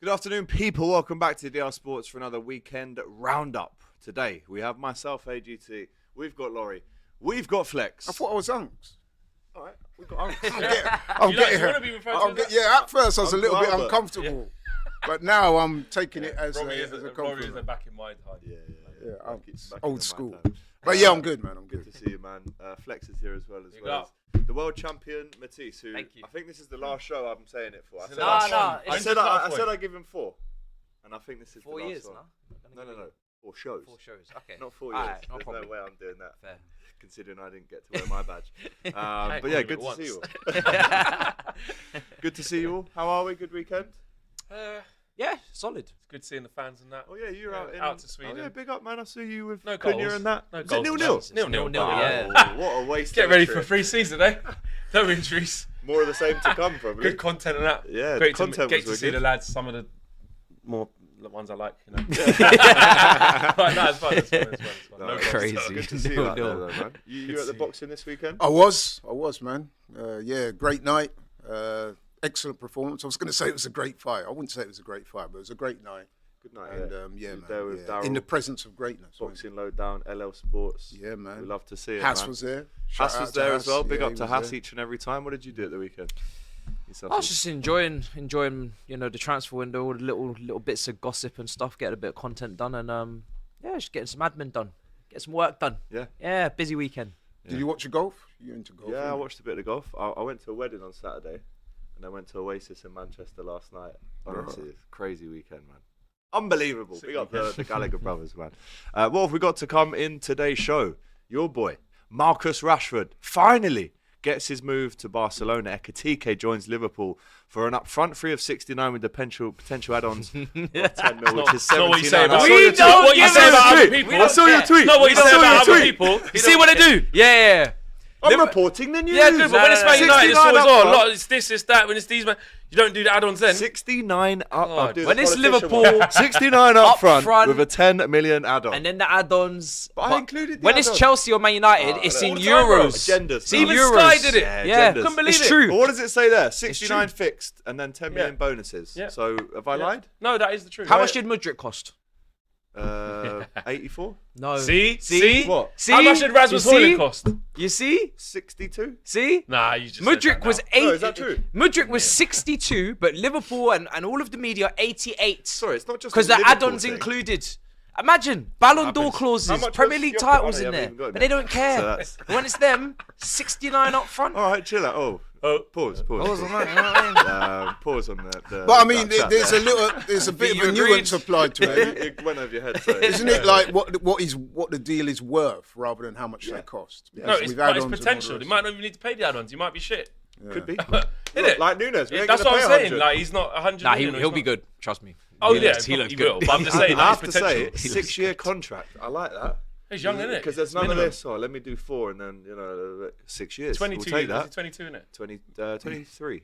Good afternoon, people. Welcome back to DR Sports for another weekend roundup. Today, we have myself, AGT. We've got Laurie. We've got Flex. I thought I was Unks. All right, we've got Unks. At first I was a little bit uncomfortable, but now I'm taking it as a compliment. Robbie isn't back in my time. Yeah, old school. But yeah, I'm good, man. I'm good. Good to see you, man. Flex is here as well. The world champion Matisse, who I think this is the last show I'm saying it for. I said I'd give him 4, and I think this is 4 the last years. one. No. 4 shows. 4 shows. Okay. Not 4 years. Right, There's no way I'm doing that. Fair. Considering I didn't get to wear my badge. But yeah, good to see you all. Good to see you all. How are we? Good weekend? Yeah, solid. It's good seeing the fans and that. Oh yeah, you're out to Sweden. Oh yeah, big up, man. I see you with No Cunha goals. and that. No Was it goals. 0-0? 0-0. Yeah. Oh, what a waste. Get of ready a for trip. pre-season, eh? No injuries. More of the same to come, probably. Good content and that. Yeah, great the content to was get to see wicked. the lads. Some of the more the ones I like, you know. But no, it's fun. It's fun. No, crazy. Good to see you out there, 0-0. though, man. You at the boxing this weekend? I was, man. Yeah, great night. Excellent performance. I was going to say it was a great fight. I wouldn't say it was a great fight, but it was a great night. Good night. And You man, there with Daryl, in the presence of greatness. Boxing Lowdown, LL Sports. Yeah, man. We love to see it. Hass man. was there. Hass Shout was out to there Hass. as well. Big Yeah, up he to was Hass there. each and every time. What did you do at the weekend? I was just enjoying, the transfer window, all the little bits of gossip and stuff, getting a bit of content done, and just getting some admin done, get some work done. Yeah, busy weekend. Did you watch your golf? You into golf? Yeah, I watched a bit of golf. I went to a wedding on Saturday, and I went to Oasis in Manchester last night. Honestly, it's a crazy weekend, man. Unbelievable. Big up the Gallagher brothers, man. What have we got to come in today's show? Your boy, Marcus Rashford, finally gets his move to Barcelona. Ekitike joins Liverpool for an upfront fee of 69 with the potential add-ons of 10 mil, which is 79. what you say about We don't what you give say a about other shit. people. We don't I saw your care. tweet. No, what you I say saw about your other tweet. people. You see what they do? Yeah. I'm reporting the news. Yeah, good, but when it's Man United, it's 69 always up a front. lot. It's this, it's that. When it's these, man, you don't do the add-ons then. 69 up. God. I'll do the When it's politician Liverpool, one. 69 up up front front, with a 10 million add-on. And then the add-ons. But I included the when it's add-ons. Chelsea or Man United, it's in all the time, bro. euros. Agendas. It's in Even euros. Sky did it. Yeah, agendas. Couldn't believe it's it. true. But what does it say there? 69 fixed and then 10 million Yeah. bonuses. Yeah. So have I lied? No, that is the truth. How much did Mudryk cost? 84? No. See? What? See? How much did Rasmus You see? Højlund cost? You see? 62? See? Nah, you just Mudryk said that was now. 8. No, is that true? Mudryk was 62, but Liverpool and all of the media 88. Sorry, it's not just Because a the Liverpool add-ons thing. included. Imagine Ballon d'Or happens. How clauses, much Premier was League your titles card? I in there, haven't even got but it. they don't care. So that's- When it's them, 69 up front. All right, chill out. Oh, pause. Pause on that, you know what I mean? Pause on the But I mean, that chat there's there. a bit of You a agreed? nuance applied to it. It went over your head. Sorry. Isn't it like what the deal is worth rather than how much they cost? No, Because it's, with but it's add-ons and all potential. the They rest. might not even need to pay the add-ons. You might be shit. Could be. Innit? Like Nunes. We ain't That's gonna what I'm pay saying. 100. Like, he's not 100 Nah, million. he'll be good. Trust me. Oh, He yeah, looks- he looks he good. will. But I'm just saying, I like, have to his say, potential. 6-year contract. I like that. He's young, isn't it? Because there's none of this. Oh, let me do 4 and then 6 years. 22 We'll take years. that. He's 22, isn't it? 23.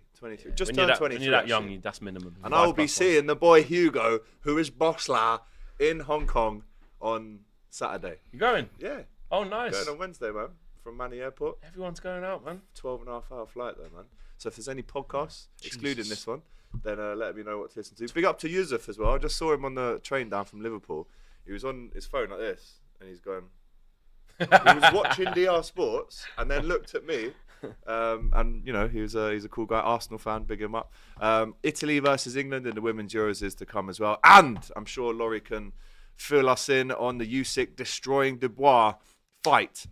Just When turned you're 23. that young, actually. that's minimum. And I will be seeing the boy Hugo, who is Bossla, in Hong Kong on Saturday. You going? Yeah, Oh, nice. going on Wednesday, man, from Manny Airport. Everyone's going out, man. 12.5-hour flight there, man. So if there's any podcasts, excluding this one, then let me know what to listen to. Big up to Yusuf as well. I just saw him on the train down from Liverpool. He was on his phone like this, and he's going... he was watching DR Sports and then looked at me, and he's a cool guy, Arsenal fan, big him up. Italy versus England in the Women's Euros is to come as well, and I'm sure Laurie can fill us in on the Usyk destroying Dubois fight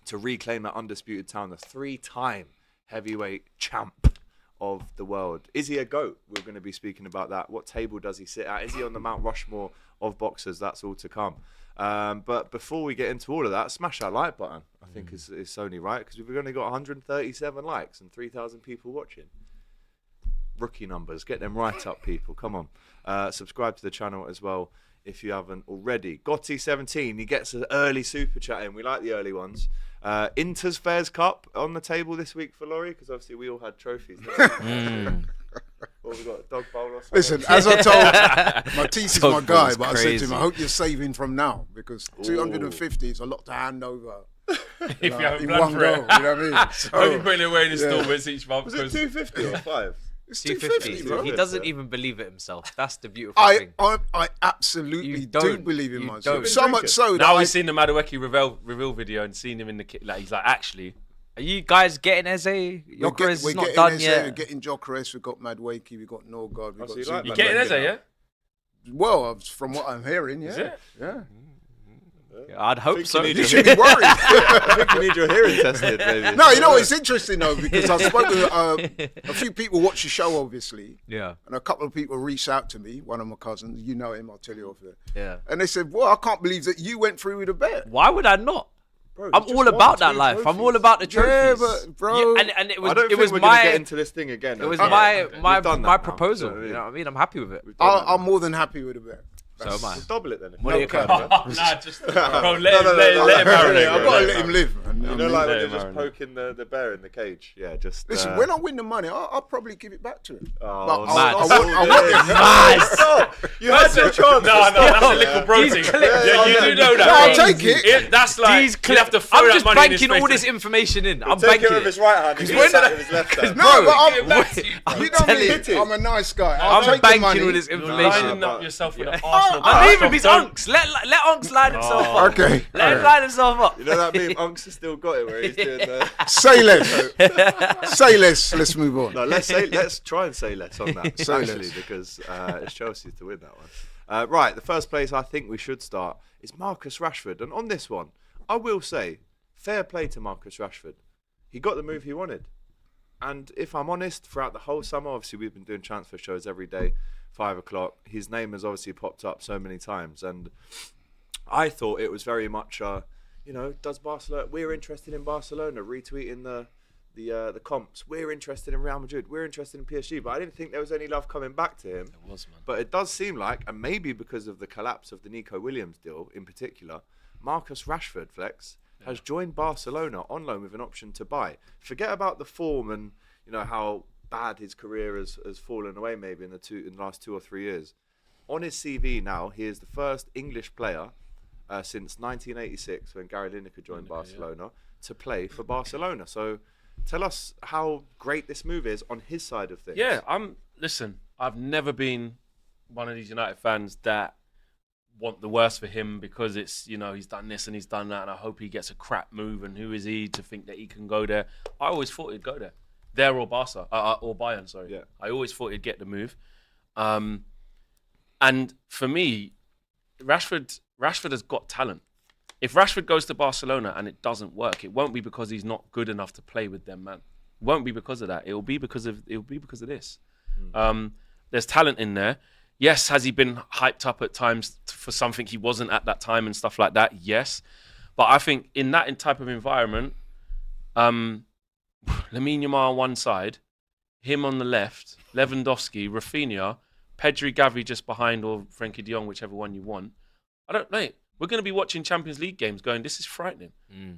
to reclaim that undisputed town, the 3-time heavyweight champ of the world. Is he a GOAT? We're going to be speaking about that. What table does he sit at? Is he on the Mount Rushmore of boxers? That's all to come. But before we get into all of that, smash that like button. I think is only right, because we've only got 137 likes and 3,000 people watching. Rookie numbers, get them right up, people. Come on, subscribe to the channel as well if you haven't already. Gotti17, he gets an early super chat in. We like the early ones. Inter's Fairs Cup on the table this week for Laurie, because obviously we all had trophies. What we got? Dog bowl or something? Listen, as I told Matisse is my Dog guy, bowl's but I said to him, crazy. I hope you're saving from now because 250 is a lot to hand over. If you haven't in planned one for go, it. you know what I mean? So, Don't be putting it away in installments each month. Was it 250 or 5? It's 250. 250, bro. He doesn't even believe it himself. That's the beautiful thing. I absolutely You do don't. believe in You myself. don't. So much so that Now we've seen the Madueke reveal video and seen him in the kit. Like he's like, actually, Are you guys getting Eze? Jokeres is not done yet. We're getting Jokeres, we've got Madueke, we've got Norgard, we've got so you Zubi. like you Madueke getting Eze, now? yeah? Well, from what I'm hearing, yeah. Is it? Yeah. I'd hope so. you need You your should be worried. I think you need your hearing tested, maybe. No, you know, it's interesting though, because I spoke to a few people watch the show, obviously, Yeah. and a couple of people reached out to me. One of my cousins, you know him, I'll tell you off there. Yeah. And they said, well, I can't believe that you went through with a bet. Why would I not? Bro, I'm you all just about won that 2 life. I'm trophies. all about the trophies. Yeah, but bro, and it was I don't it think was we're gonna get my into this thing again. it was Okay. my We've done that my now, proposal. do You you know know what I mean? I'm happy with it. We've done that I'm now. more than happy with a bet. So am I. We'll double it then. What are you Okay. kind of? Nah, just bro, let No, him no, marinate. I've bro, got to let let him live. Man. You know, like when Let they're him just marinate. poking the bear in the cage. Yeah, just. Listen, when I win the money, I'll probably give it back to him. Oh, But mad. I want it. Nice. You had your chance. No, that's a little bro These thing. clips Yeah, are you do good. know that. No, I'll bro. take it. That's like These you have to throw I'm that just money in his banking all face. this information in. I'm Take banking it with it. his right hand. He's when- sat with his left hand. No, Bro, but give it back to you. you know me. Hit it. I'm a nice guy. I'll I'm take the banking money. all this You're information. lining up yourself with an Oh, Arsenal. I'm I'm fan. leaving these Don't- unks. Let unks line himself up. Okay. Let him line himself up. You know that meme? Unks has still got it where he's doing the. Say less. Say less. Let's move on. No, let's try and say less on that. Say actually, less. because it's Chelsea to win that one. Right, the first place I think we should start is Marcus Rashford, and on this one, I will say, fair play to Marcus Rashford. He got the move he wanted, and if I'm honest, throughout the whole summer, obviously we've been doing transfer shows every day, 5 o'clock. His name has obviously popped up so many times, and I thought it was very much, does Barcelona? We're interested in Barcelona, retweeting the comps. We're interested in Real Madrid. We're interested in PSG. But I didn't think there was any love coming back to him. It was, man. But it does seem like, and maybe because of the collapse of the Nico Williams deal in particular, Marcus Rashford, Flex, has joined Barcelona on loan with an option to buy. Forget about the form and how bad his career has fallen away maybe in the last 2 or 3 years. On his CV now, he is the first English player since 1986 when Gary Lineker joined Barcelona to play for Barcelona. So tell us how great this move is on his side of things. Yeah, listen, I've never been one of these United fans that want the worst for him because it's, he's done this and he's done that and I hope he gets a crap move and who is he to think that he can go there. I always thought he'd go there. There or Barca, or Bayern, sorry. Yeah. I always thought he'd get the move. And for me, Rashford has got talent. If Rashford goes to Barcelona and it doesn't work, it won't be because he's not good enough to play with them, man. It won't be because of that. It'll be because of this. There's talent in there. Yes, has he been hyped up at times for something he wasn't at that time and stuff like that? Yes. But I think in that type of environment, Lamine Yamal on one side, him on the left, Lewandowski, Rafinha, Pedri, Gavi just behind, or Frenkie de Jong, whichever one you want. We're going to be watching Champions League games going, this is frightening.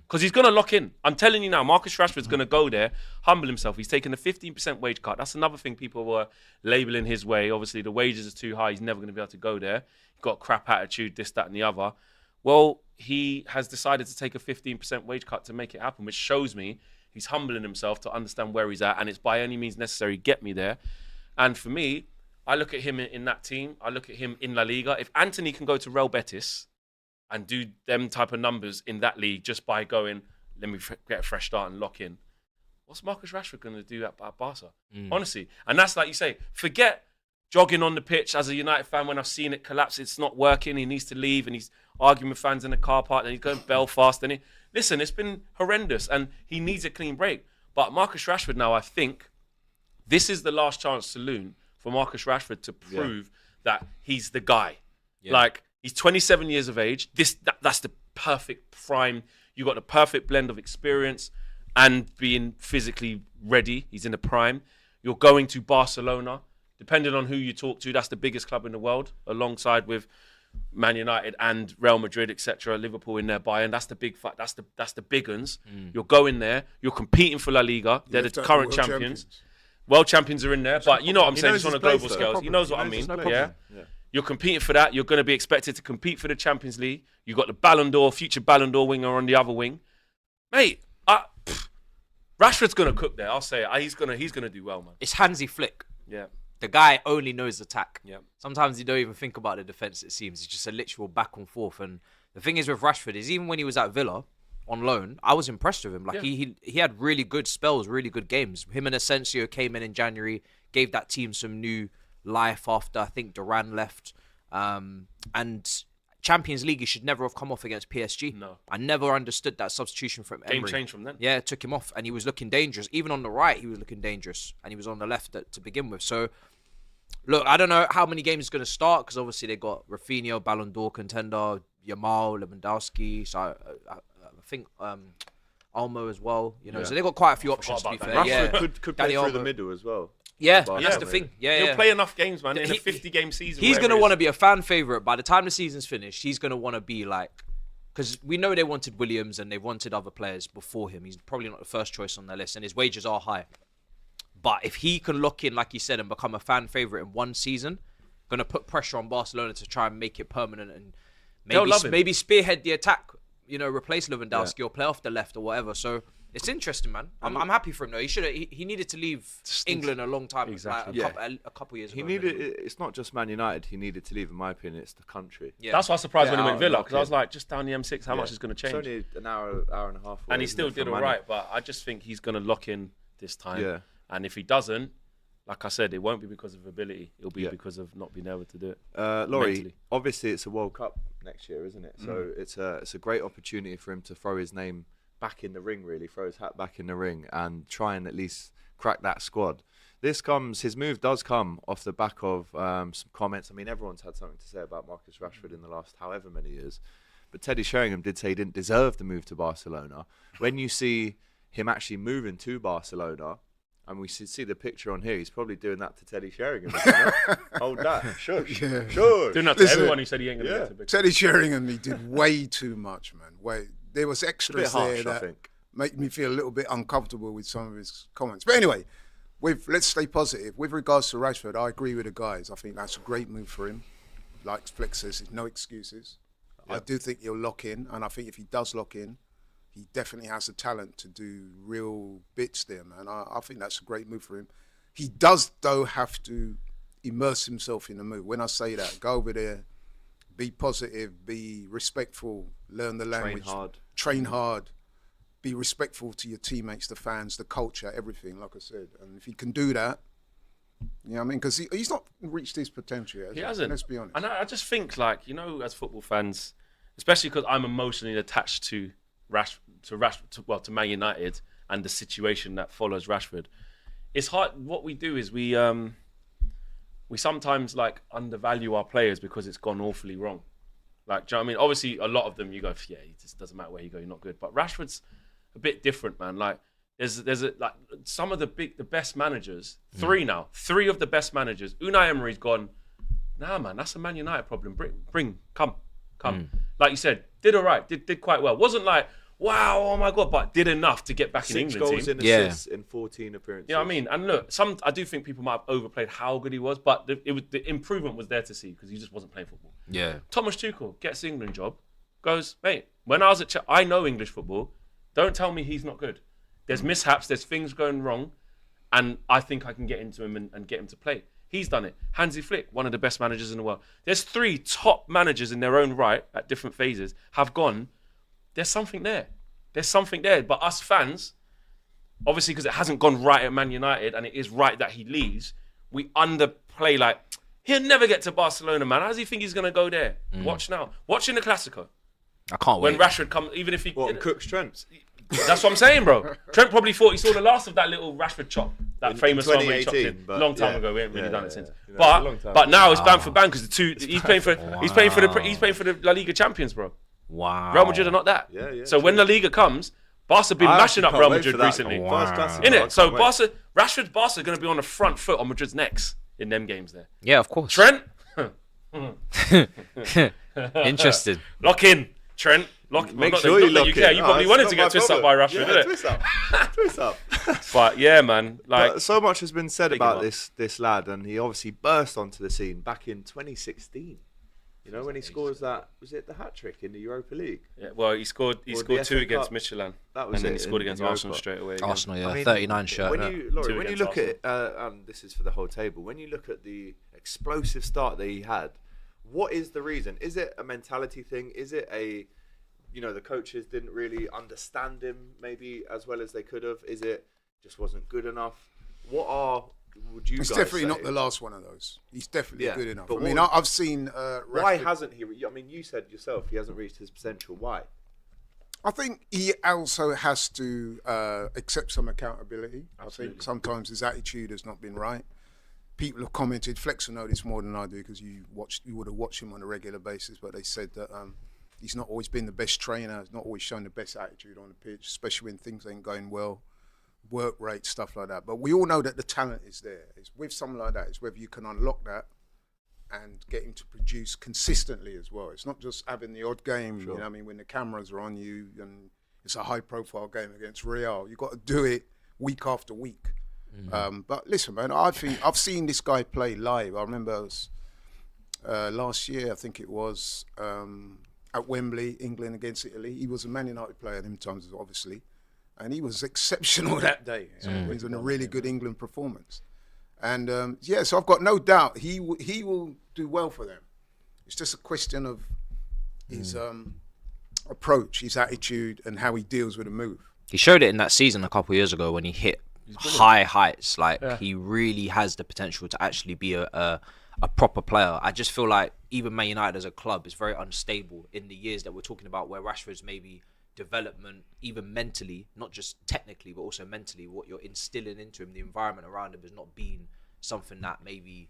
Because he's going to lock in. I'm telling you now, Marcus Rashford's going to go there, humble himself. He's taken a 15% wage cut. That's another thing people were labelling his way. Obviously, the wages are too high. He's never going to be able to go there. He's got a crap attitude, this, that, and the other. Well, he has decided to take a 15% wage cut to make it happen, which shows me he's humbling himself to understand where he's at, and it's by any means necessary, get me there. And for me, I look at him in that team. I look at him in La Liga. If Anthony can go to Real Betis and do them type of numbers in that league just by going, let me get a fresh start and lock in, what's Marcus Rashford going to do at Barca? Honestly. And that's like you say, forget jogging on the pitch as a United fan when I've seen it collapse. It's not working. He needs to leave and he's arguing with fans in the car park and he's going Belfast. Listen, it's been horrendous and he needs a clean break. But Marcus Rashford now, I think, this is the last chance saloon for Marcus Rashford to prove that he's the guy. Yeah. Like, he's 27 years of age. That's the perfect prime. You got the perfect blend of experience and being physically ready. He's in the prime. You're going to Barcelona. Depending on who you talk to, that's the biggest club in the world, alongside with Man United and Real Madrid, etc. Liverpool in there, Bayern. That's the big fight. That's the big uns. You're going there. You're competing for La Liga. They're the current champions. World champions are in there, but you know what I'm saying. It's on a global scale. He knows what I mean. Yeah. You're competing for that. You're going to be expected to compete for the Champions League. You've got the Ballon d'Or, future Ballon d'Or winger on the other wing. Mate, Rashford's going to cook there. I'll say it. He's going to do well, man. It's Hansi Flick. Yeah. The guy only knows attack. Yeah. Sometimes you don't even think about the defense. It seems it's just a literal back and forth. And the thing is with Rashford is even when he was at Villa on loan, I was impressed with him. Like he had really good spells, really good games. Him and Asensio came in January, gave that team some new life after I think Duran left. And Champions League, he should never have come off against PSG. No. I never understood that substitution from Emery. Game change from then. Yeah, it took him off and he was looking dangerous. Even on the right, he was looking dangerous. And he was on the left to begin with. So, look, I don't know how many games he's going to start because obviously they got Rafinha, Ballon d'Or contender, Yamal, Lewandowski. So I think Olmo as well. You know, so they got quite a few options to be fair. Rashford could play through the middle as well. Yeah, that's the thing. Yeah, He'll play enough games, man, in a 50-game season. He's going to want to be a fan favourite. By the time the season's finished, he's going to want to be like... Because we know they wanted Williams and they wanted other players before him. He's probably not the first choice on their list and his wages are high. But if he can lock in, like you said, and become a fan favourite in one season, going to put pressure on Barcelona to try and make it permanent and maybe spearhead the attack, you know, replace Lewandowski or play off the left or whatever. So... It's interesting, man. I'm happy for him though. He needed to leave England a long time, exactly. a couple years ago. It's not just Man United. He needed to leave, in my opinion. It's the country. Yeah. That's why I was surprised when he went Villa because I was like, just down the M6, how much is going to change? It's only an hour and a half. And he still did all right, but I just think he's going to lock in this time. Yeah. And if he doesn't, like I said, it won't be because of ability. It'll be because of not being able to do it. Laurie, obviously it's a World Cup next year, isn't it? So it's a great opportunity for him to throw his name back in the ring, really, throw his hat back in the ring and try and at least crack that squad. His move does come off the back of some comments. I mean, everyone's had something to say about Marcus Rashford in the last however many years. But Teddy Sheringham did say he didn't deserve the move to Barcelona. When you see him actually moving to Barcelona, and we see the picture on here, he's probably doing that to Teddy Sheringham. Hold that. Shush. Yeah. Shush. Doing that to everyone who said he ain't going to get to big. Teddy Sheringham, he did way too much, man. There was extras harsh, there that made me feel a little bit uncomfortable with some of his comments. But anyway, let's stay positive. With regards to Rashford, I agree with the guys. I think that's a great move for him. Like Flex says, no excuses. Yep. I do think he'll lock in, and I think if he does lock in, he definitely has the talent to do real bits there, man. I think that's a great move for him. He does, though, have to immerse himself in the move. When I say that, go over there, be positive, be respectful, learn the language, train hard, be respectful to your teammates, the fans, the culture, everything, like I said. And if he can do that, you know what I mean? Because he's not reached his potential yet. He hasn't. Let's be honest. And I just think, like, you know, as football fans, especially because I'm emotionally attached to Man United and the situation that follows Rashford, it's hard. What we do is we sometimes like undervalue our players because it's gone awfully wrong. Like, do you know what I mean? Obviously, a lot of them you go, yeah, it just doesn't matter where you go, you're not good. But Rashford's a bit different, man. Like, there's like some of the best managers, three of the best managers. Unai Emery's gone, nah, man, that's a Man United problem. Come. Like you said, did all right, did quite well. Wasn't like, wow, oh my God, but did enough to get back in England 6 goals team. in assists in 14 appearances. You know what I mean? And look, I do think people might have overplayed how good he was, but the improvement was there to see because he just wasn't playing football. Yeah. Thomas Tuchel gets the England job, goes, mate, when I was at I know English football. Don't tell me he's not good. There's mishaps, there's things going wrong, and I think I can get into him and get him to play. He's done it. Hansi Flick, one of the best managers in the world. There's 3 top managers in their own right at different phases have gone. There's something there. But us fans, obviously because it hasn't gone right at Man United and it is right that he leaves, we underplay like, he'll never get to Barcelona, man. How does he think he's going to go there? Watch now. Watch in the Clasico. I can't wait. When Rashford comes, even if he... Cook's Trent? That's what I'm saying, bro. Trent probably thought he saw the last of that little Rashford chop, that famous one where he chopped in. Long time ago, we ain't really done it since. But now it's bang for bang because he's playing for the La Liga champions, bro. Wow. Real Madrid are not that. So when La Liga comes, Barca been mashing up Real Madrid recently. Innit? So Rashford's Barca are going to be on the front foot on Madrid's necks in them games there. Yeah, of course. Trent? Interested. Lock in, Trent. Make sure you lock in. You probably wanted to get twisted up by Rashford, didn't it? Twist up. But yeah, man. Like, but so much has been said about this lad, and he obviously burst onto the scene back in 2016. You know, when he scores that, was it the hat trick in the Europa League? Yeah, well, he scored Or two the FA against Cup. Michelin. That was and then it he scored in against Europa. Arsenal straight away. Again. Arsenal, yeah, I mean, 39 shirt. When yeah. you, Laurie, Two when you against look at, and this is for the whole table, when you look at the explosive start that he had, what is the reason? Is it a mentality thing? Is it the coaches didn't really understand him maybe as well as they could have? Is it just wasn't good enough? Would you It's guys definitely say? not the last one of those. He's definitely Yeah, good enough. but I mean, I've seen. Why Rashford. hasn't he? I mean, you said yourself he hasn't reached his potential. Why? I think he also has to accept some accountability. Absolutely. I think sometimes his attitude has not been right. People have commented. Flex will know this more than I do because you would have watched him on a regular basis. But they said that he's not always been the best trainer. He's not always shown the best attitude on the pitch, especially when things ain't going well. Work rate, stuff like that. But we all know that the talent is there. It's with someone like that, it's whether you can unlock that and get him to produce consistently as well. It's not just having the odd game, Sure. you know what I mean, when the cameras are on you and it's a high profile game against Real. You've got to do it week after week. But listen, man, I think I've seen this guy play live. I remember it was last year, I think it was, at Wembley, England against Italy. He was a Man United player at them times, obviously. And he was exceptional that day. He was in a really good England performance. And so I've got no doubt he will do well for them. It's just a question of his approach, his attitude, and how he deals with a move. He showed it in that season a couple of years ago when he hit high heights. He really has the potential to actually be a proper player. I just feel like even Man United as a club is very unstable in the years that we're talking about, where Rashford's maybe development, even mentally, not just technically, but also mentally, what you're instilling into him, the environment around him has not been something that maybe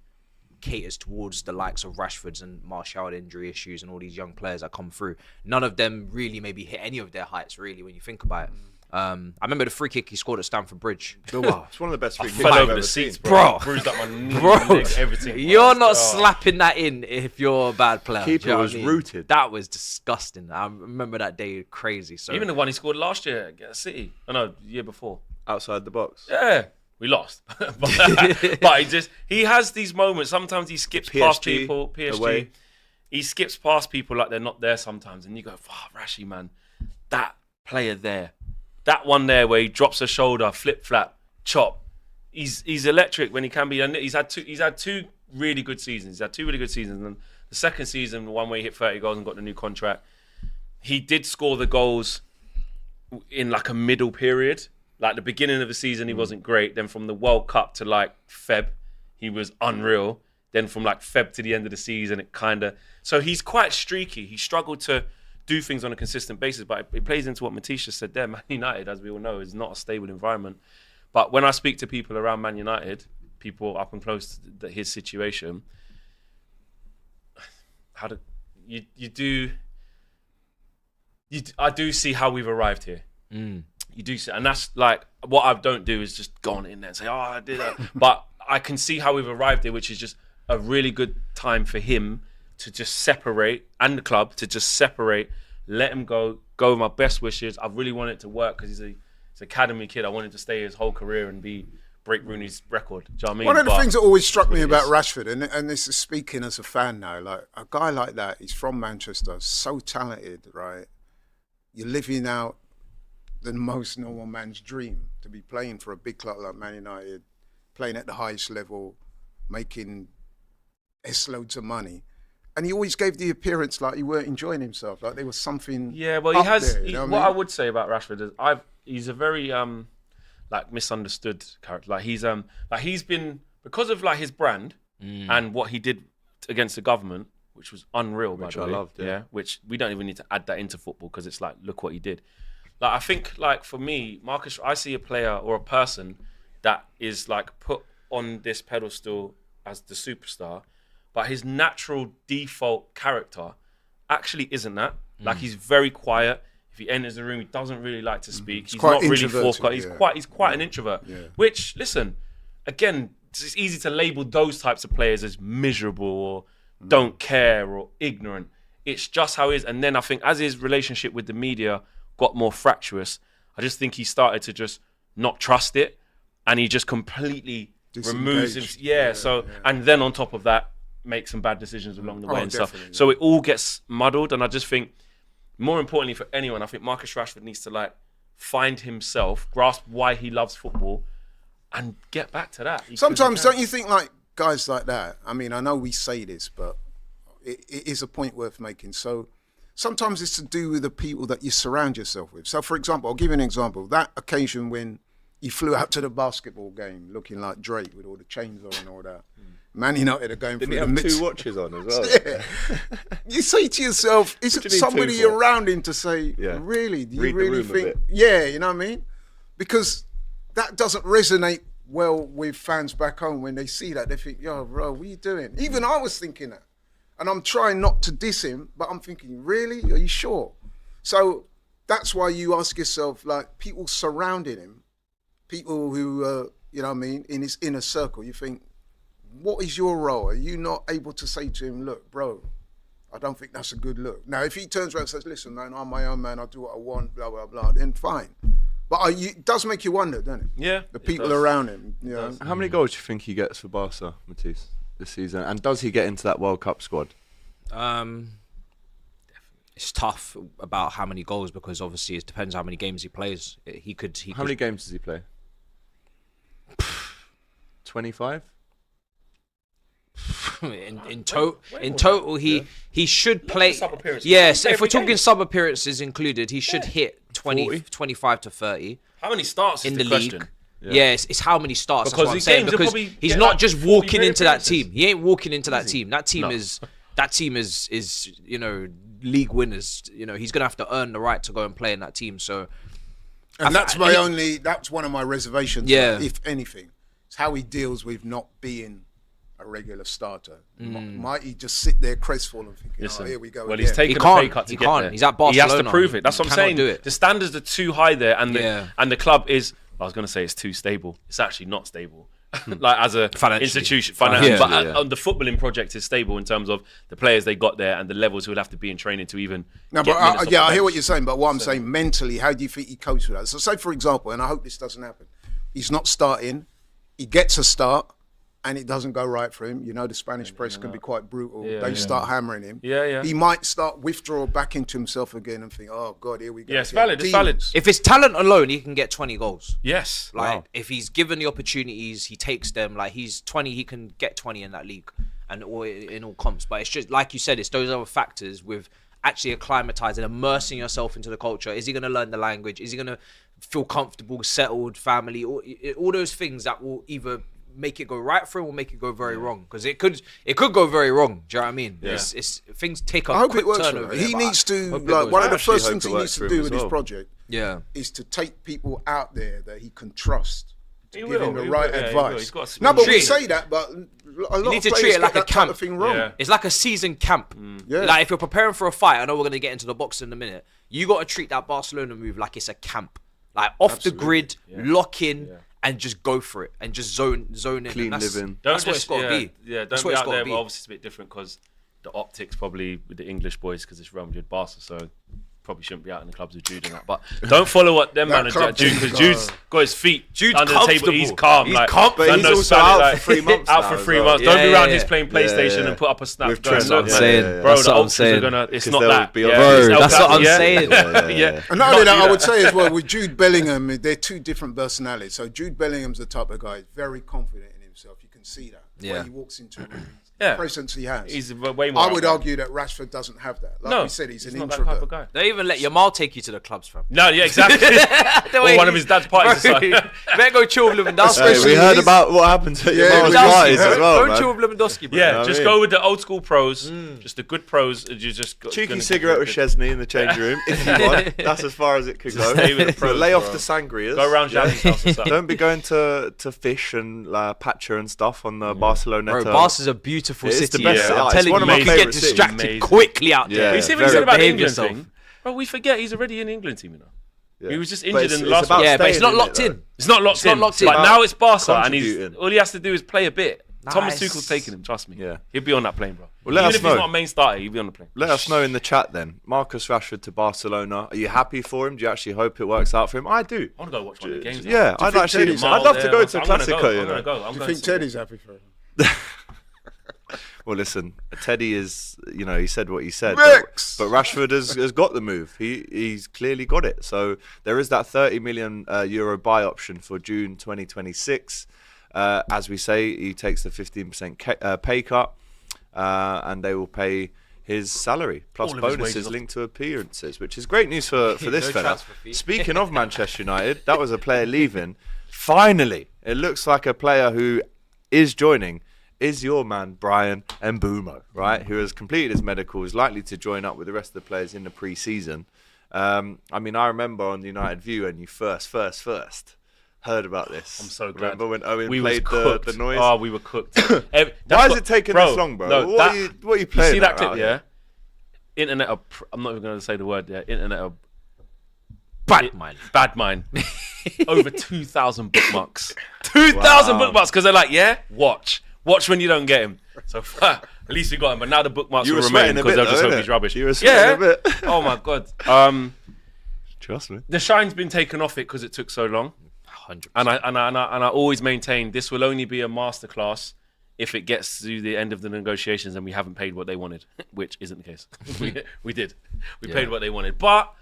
caters towards the likes of Rashford's and Martial injury issues and all these young players that come through. None of them really maybe hit any of their heights, really, when you think about it. I remember the free kick he scored at Stamford Bridge. Wow, it's one of the best free kicks Fell I've over ever the seats, seen. bro. Bruised up my knee, Bro. my leg, everything. You're not Oh. slapping that in if you're a bad player. Keeper Do you know was what I mean? rooted. That was disgusting. I remember that day crazy. So Even the one he scored last year against City. Oh no, the year before. Outside the box. Yeah, we lost. but he has these moments. Sometimes he skips past PSG people. PSG. away. He skips past people like they're not there sometimes, and you go, Rashi, man, that player there, that one there where he drops a shoulder, flip flap, chop. He's electric when he can be. And he's had two really good seasons. And the second season, the one where he hit 30 goals and got the new contract, he did score the goals in like a middle period. Like the beginning of the season, he wasn't great. Then from the World Cup to like Feb, he was unreal. Then from like Feb to the end of the season, it kind of... So he's quite streaky. He struggled to do things on a consistent basis, but it plays into what Matisha said there. Man United, as we all know, is not a stable environment. But when I speak to people around Man United, people up and close to his situation, I do see how we've arrived here. You do see, and that's like what I don't do is just go on in there and say, "Oh, I did that." But I can see how we've arrived here, which is just a really good time for him to just separate, and the club to just separate, let him go with my best wishes. I really want it to work because he's an academy kid. I want him to stay his whole career and break Rooney's record. Do you know what I mean? One of the things that always struck me about is. Rashford, and this is speaking as a fan now, like a guy like that, he's from Manchester, so talented, right? You're living out the most normal man's dream, to be playing for a big club like Man United, playing at the highest level, making S-loads of money. And he always gave the appearance like he weren't enjoying himself, like there was something. Yeah, well, up he has. there, you know What I I mean? would say about Rashford is he's a very like misunderstood character. Like he's been, because of like his brand and what he did against the government, which was unreal, Which by the I way. loved, yeah. Which we don't even need to add that into football because it's like, look what he did. Like I think, like for me, Marcus, I see a player or a person that is like put on this pedestal as the superstar, but his natural default character actually isn't that. Like he's very quiet. If he enters the room, he doesn't really like to speak. He's quite not really introverted, forthcoming. He's quite an introvert. Yeah. Which, listen, again, it's easy to label those types of players as miserable or don't care or ignorant. It's just how he is. And then I think as his relationship with the media got more fractious, I just think he started to just not trust it, and he just completely removes him. Disengaged. And then on top of that, make some bad decisions along the way Oh, and stuff. definitely, So it all gets muddled, and I just think, more importantly for anyone, I think Marcus Rashford needs to like find himself, grasp why he loves football, and get back to that. Sometimes don't you think like guys like that? I mean, I know we say this, but it is a point worth making. So sometimes it's to do with the people that you surround yourself with. So for example, I'll give you an example. That occasion when you flew out to the basketball game looking like Drake with all the chains on and all that. Man United are going Didn't through he the have midst. 2 watches on as well? Yeah. You say to yourself, is What it do you need somebody 2 for? around him to say, Yeah. really? Do you Read the really room a think? bit. Yeah, you know what I mean? Because that doesn't resonate well with fans back home when they see that. They think, yo, bro, what are you doing? Even I was thinking that. And I'm trying not to diss him, but I'm thinking, really? Are you sure? So that's why you ask yourself, like, people surrounding him, people who, you know what I mean, in his inner circle, you think, what is your role? Are you not able to say to him, look, bro, I don't think that's a good look. Now, if he turns around and says, listen, man, I'm my own man, I do what I want, blah, blah, blah, then fine. But it does make you wonder, doesn't it? Yeah. The people around him, you know. How many goals do you think he gets for Barca, Matisse, this season? And does he get into that World Cup squad? It's tough about how many goals because obviously it depends how many games he plays. How many games does he play? 25? in total he should play. Sub-appearances. Yes, Play if we're every game. talking sub appearances included, he should hit 20, 40? 25 to 30 How many starts in is the the league. question? Yeah, it's how many starts. Because that's what I'm these saying. games will Because probably he's get not like just 40 walking into that appearances. team. He ain't walking into that team. That team is you know, league winners. You know, he's gonna have to earn the right to go and play in that team. So, And that's one of my reservations, Yeah. if anything. It's how he deals with not being a regular starter. Might he just sit there crestfallen thinking, Listen, here we go well, again. he's taken He a can't. pay cut to He get can't. there. He's at He has to Barcelona. prove it. That's He what I'm cannot saying. do it. The standards are too high there, and the club is. I was going to say it's too stable. It's actually not stable. Like as a Financially. institution, financially, Financially, but the footballing project is stable in terms of the players they got there and the levels who will have to be in training to even. No, get but minutes off the I hear bench. what you're saying. But what I'm saying, mentally, how do you think he copes with that? So, say for example, and I hope this doesn't happen. He's not starting. He gets a start, and it doesn't go right for him. You know, the Spanish press can be quite brutal. They start hammering him. Yeah. He might start withdraw back into himself again and think, "Oh God, here we go." Yeah, it's again." valid. It's valid. Demons. if it's talent alone, he can get 20 goals. Yes. Like if he's given the opportunities, he takes them. Like he's 20, he can get 20 in that league and in all comps. But it's just like you said, it's those other factors with actually acclimatizing, immersing yourself into the culture. Is he going to learn the language? Is he going to feel comfortable, settled, family? All those things that will either make it go right for him or make it go very wrong, because it could go very wrong. Do you know what I mean? Yeah. It's things take a I hope quick it works turn for over him. there, He but needs to, hope it like, goes one of right. the actually first hope things it he works needs for to him do as with his well. project Yeah. is to take people out there that he can trust. He Give will, him the he right will, yeah, he advice. will. He's got a No, but we treat it. say that, but a lot need of to players treat it get like a that type camp. of thing wrong. Yeah. It's like a season camp. Yeah. Like if you're preparing for a fight, I know we're going to get into the box in a minute. You got to treat that Barcelona move like it's a camp. Like off the grid, lock in, and just go for it, and just zone in. Clean and that's, living. That's what it's got to be. Yeah, That's don't what be it's out got there. to be. But obviously, it's a bit different because the optics probably with the English boys because it's Real Madrid, Barca, so probably shouldn't be out in the clubs with Jude and that. But don't follow what them man are doing, club Jude, thing, because Jude's got his feet Jude's under the table. He's comfortable. calm. He's like, calm, but don't he's know also Spanish, out like, for 3 months out now for as 3 well. months. Yeah, Don't be yeah, around yeah. just playing PlayStation yeah. and put up a snap. With going, Trent, look, yeah, saying. yeah, yeah. bro, That's the what I'm ultras are saying. gonna. It's 'Cause not they'll that. be Yeah, on Bro, it's El that's what Clasico. I'm Yeah. saying. Yeah. And not only Not that, do I would say as well, with Jude Bellingham, they're two different personalities. So Jude Bellingham's the type of guy, very confident in himself. You can see that. The way Yeah. he walks into a room, Yeah. the presence he has. He's way more. I would out argue that Rashford doesn't have that. Like there. No, we said, he's an not that type of introvert. guy. They even let Yamal take you to the clubs, fam. No, yeah, exactly. Or one of his dad's parties. or something. Better go chill with Lewandowski. Hey, we heard he's- about what happened to Yeah, Yamal's Lewandowski. parties as well, Go man. chill with Lewandowski, bro. Yeah, know what just I go mean? with the old school pros, just the good pros. And you just Cheeky cigarette with Chesney in the changing room, if you want. That's as far as it could go. stay with the But pros, lay off bro. the sangrias. Go around Xavi's house or something. Don't be going to fish and Pacha and stuff on the Barcelona. Bro, Barca's a beautiful It's city. the best. Yeah. Yeah, I'm it's telling one you, of my you can get favourite cities. distracted Amazing. quickly out there. Yeah. You see what he said Very about the behave England yourself. thing? Bro, we forget he's already in the England team, you know. Yeah. He was just But injured it's in the last about one. Yeah, but it's staying not in locked it, in. It's not locked It's not in. locked in. But now it's Barca, and Contributing. all he has to do is play a bit. Thomas Nice. Tuchel's taking him, trust me. Yeah. He'll be on that plane, bro. Well, let Even us if know. he's not a main starter, he'll be on the plane. Let us know in the chat then. Marcus Rashford to Barcelona. Are you happy for him? Do you actually hope it works out for him? I do. I want to go watch one of the games. Yeah, I'd think actually. Teddy's I'd love to go to I'm gonna Classico. go. You I'm know. gonna go. I'm Do you going think to- Teddy's happy for him? Well, listen, Teddy is, he said what he said. But Rashford has got the move. He's clearly got it. So there is that 30 million euro buy option for June 2026. As we say, he takes the 15% pay cut, and they will pay his salary plus bonuses linked to appearances, which is great news for this fella. Speaking of Manchester United, that was a player leaving. Finally, it looks like a player who is joining is your man Brian Mbuemo, right? Who has completed his medical, is likely to join up with the rest of the players in the pre-season. I remember on the United View when you first heard about this. I'm so glad. Remember when Owen played the noise? Oh, we were cooked. Why is it taking this long, bro? No, what are you playing? You see that clip, yeah? Internet of... I'm not even going to say the word, yeah. Internet of... Bad mind. Over 2,000 bookmarks. 2,000 bookmarks, because they're like, watch when you don't get him. So at least we got him, but now the bookmarks will remain because they'll just hope he's rubbish. You were sweating a bit. Oh my God. Trust me. The shine's been taken off it because it took so long. 100%. And I always maintain this will only be a masterclass if it gets to the end of the negotiations and we haven't paid what they wanted, which isn't the case. we did. We paid what they wanted, but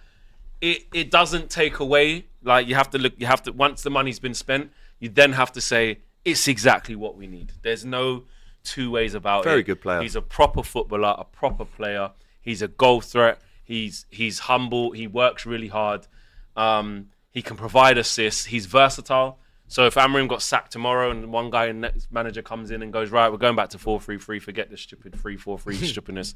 it doesn't take away. Like you have to once the money's been spent, you then have to say it's exactly what we need. There's no two ways about it. Very good player. He's a proper footballer, a proper player. He's a goal threat. He's humble. He works really hard. He can provide assists. He's versatile. So if Amorim got sacked tomorrow and one guy and next manager comes in and goes, right, we're going back to 4-3-3, forget the stupid 3-4-3 stupidness.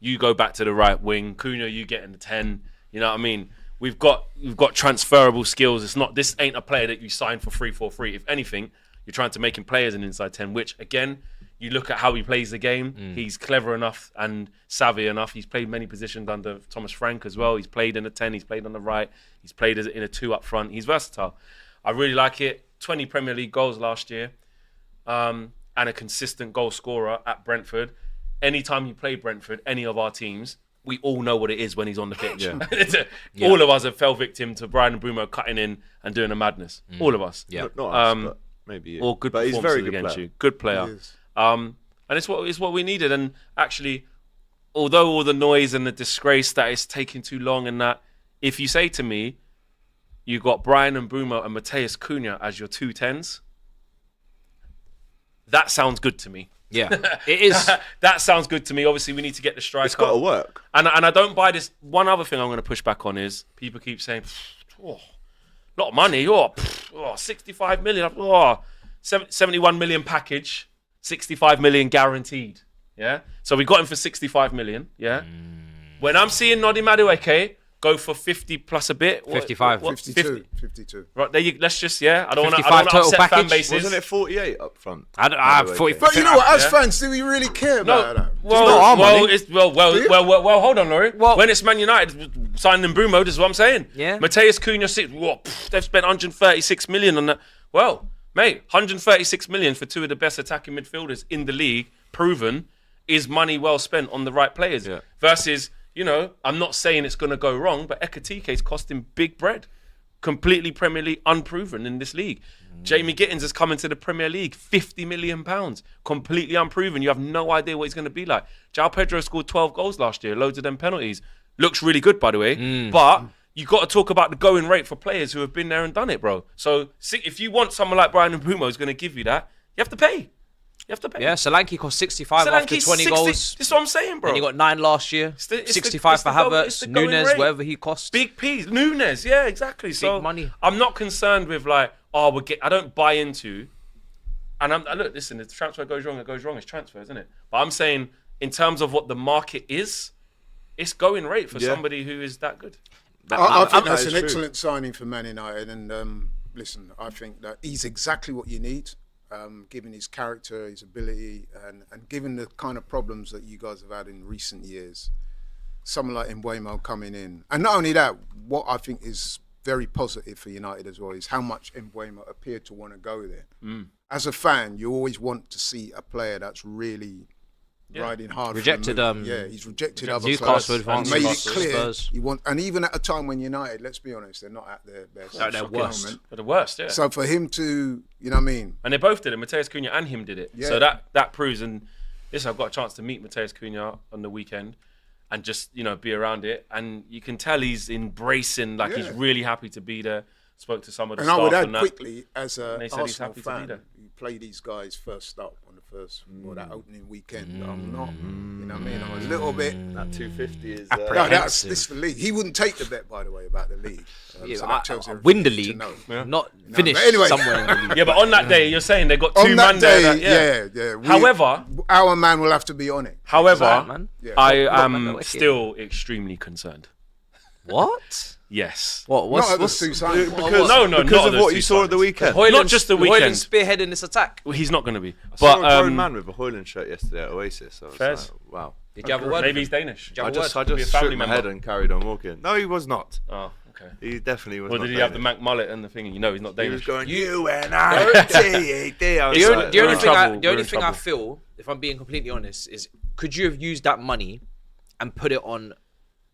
You go back to the right wing. Cunha, you get in the 10. You know what I mean? We've got transferable skills. This ain't a player that you sign for 3-4-3. If anything, you're trying to make him play as an inside 10, which again, you look at how he plays the game. He's clever enough and savvy enough. He's played many positions under Thomas Frank as well. He's played in a 10. He's played on the right. He's played in a 2 up front. He's versatile. I really like it. 20 Premier League goals last year, and a consistent goal scorer at Brentford. Anytime you play Brentford, any of our teams, we all know what it is when he's on the pitch. Yeah. All of us have fell victim to Brian Mbuemo cutting in and doing a madness. All of us. Yeah. Not us, but maybe you. Or good but performances he's very good against player. you. Good player. And it's what we needed. And actually, although all the noise and the disgrace that it's taking too long and that, if you say to me, you got Brian Mbuemo and Mateus Cunha as your 2 10s, that sounds good to me. Yeah, it is. That sounds good to me. Obviously, we need to get the striker. It's got to work. And I don't buy this. One other thing I'm going to push back on is people keep saying, a lot of money. 65 million. 71 million package, 65 million guaranteed. Yeah. So we got him for 65 million. Yeah. When I'm seeing Nodi Madueke go for 50 plus a bit. 55. 52. Right, there you, let's just, I don't want to total upset package. fan bases. Wasn't it 48 up front? I 45. But you know what? As fans, do we really care about that? Well, hold on, Laurie. When it's Man United signing Mbuemo, this is what I'm saying. Yeah. Mateus Cunha, they've spent 136 million on that. Well, mate, 136 million for 2 of the best attacking midfielders in the league, proven, is money well spent on the right players. Yeah. Versus, I'm not saying it's going to go wrong, but Ekitike is costing big bread. Completely Premier League unproven in this league. Jamie Gittins has come into the Premier League, £50 million. Completely unproven. You have no idea what he's going to be like. João Pedro scored 12 goals last year, loads of them penalties. Looks really good, by the way. But you got to talk about the going rate for players who have been there and done it, bro. So if you want someone like Brian Mbuemo who's going to give you that, you have to pay. Yeah, Solanke cost 65 after 20 goals. This is what I'm saying, bro. And he got 9 last year. 65 for Havertz, Nunes, whatever he costs. Big P's. Nunes, yeah, exactly. Big money. I'm not concerned with I don't buy into, and look, listen, if the transfer goes wrong, it goes wrong. It's transfer, isn't it? But I'm saying, in terms of what the market is, it's going rate for somebody who is that good. I think that's an excellent signing for Man United. And listen, I think that he's exactly what you need. Given his character, his ability, and given the kind of problems that you guys have had in recent years, someone like Mbuemo coming in. And not only that, what I think is very positive for United as well is how much Mbuemo appeared to want to go there. As a fan, you always want to see a player that's really riding hard. Rejected. He's rejected other Newcastle clubs. Made it clear Spurs. and even at a time when United, let's be honest, they're not at their best. At their worst. At the worst, yeah. So for him to, you know what I mean? And they both did it. Mateus Cunha and him did it. Yeah. So that proves, and listen, I've got a chance to meet Matheus Cunha on the weekend and just, be around it. And you can tell he's embracing, like he's really happy to be there. Spoke to some of the staff. And I would and add quickly, as an he's Arsenal happy to be fan, there. you play these guys first up on the first, that opening weekend. I'm not, you know what I mean? I'm a little bit. That 250 is. No, this is the league. He wouldn't take the bet, by the way, about the league. So that tells you win the everything league, to know. not finish but anyway. somewhere in the league. Yeah, but on that day, you're saying they got two On that man day, there. yeah. However, our man will have to be on it. However, man. Yeah. I Not am wicked. still extremely concerned. What? Yes. What? Not at the What's two sides. Because, No, because not of those what two you saw at the sides. weekend. Not just the weekend. Hoyland spearheading this attack. Well, he's not going to be. I saw a But grown man with a Hoyland shirt yesterday at Oasis. I was Fairs. like, wow. Did you have a word? maybe he's Danish. you I have a just word? Be a shook family my member. head and carried on walking. No, he was not. Oh, okay. He definitely was Or not. did he have the Danish. Mac mullet and the thing? He's not He was Danish. going, The We're only, in the only thing, trouble. the We're only in thing I trouble. feel, if I'm being completely honest, is could you have used that money and put it on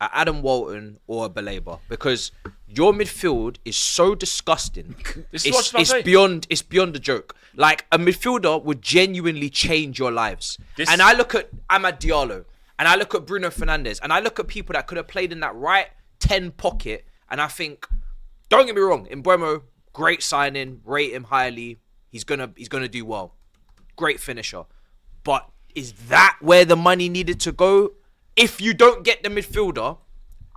a Adam Walton or a Baleba? Because your midfield is so disgusting. This is what I'm it's saying. beyond a joke. Like a midfielder would genuinely change your lives. This- And I look at Amad Diallo, and I look at Bruno Fernandes, and I look at people that could have played in that right 10 pocket, and I think, don't get me wrong, Mbuemo, great signing, rate him highly. He's gonna do well. Great finisher. But is that where the money needed to go? If you don't get the midfielder,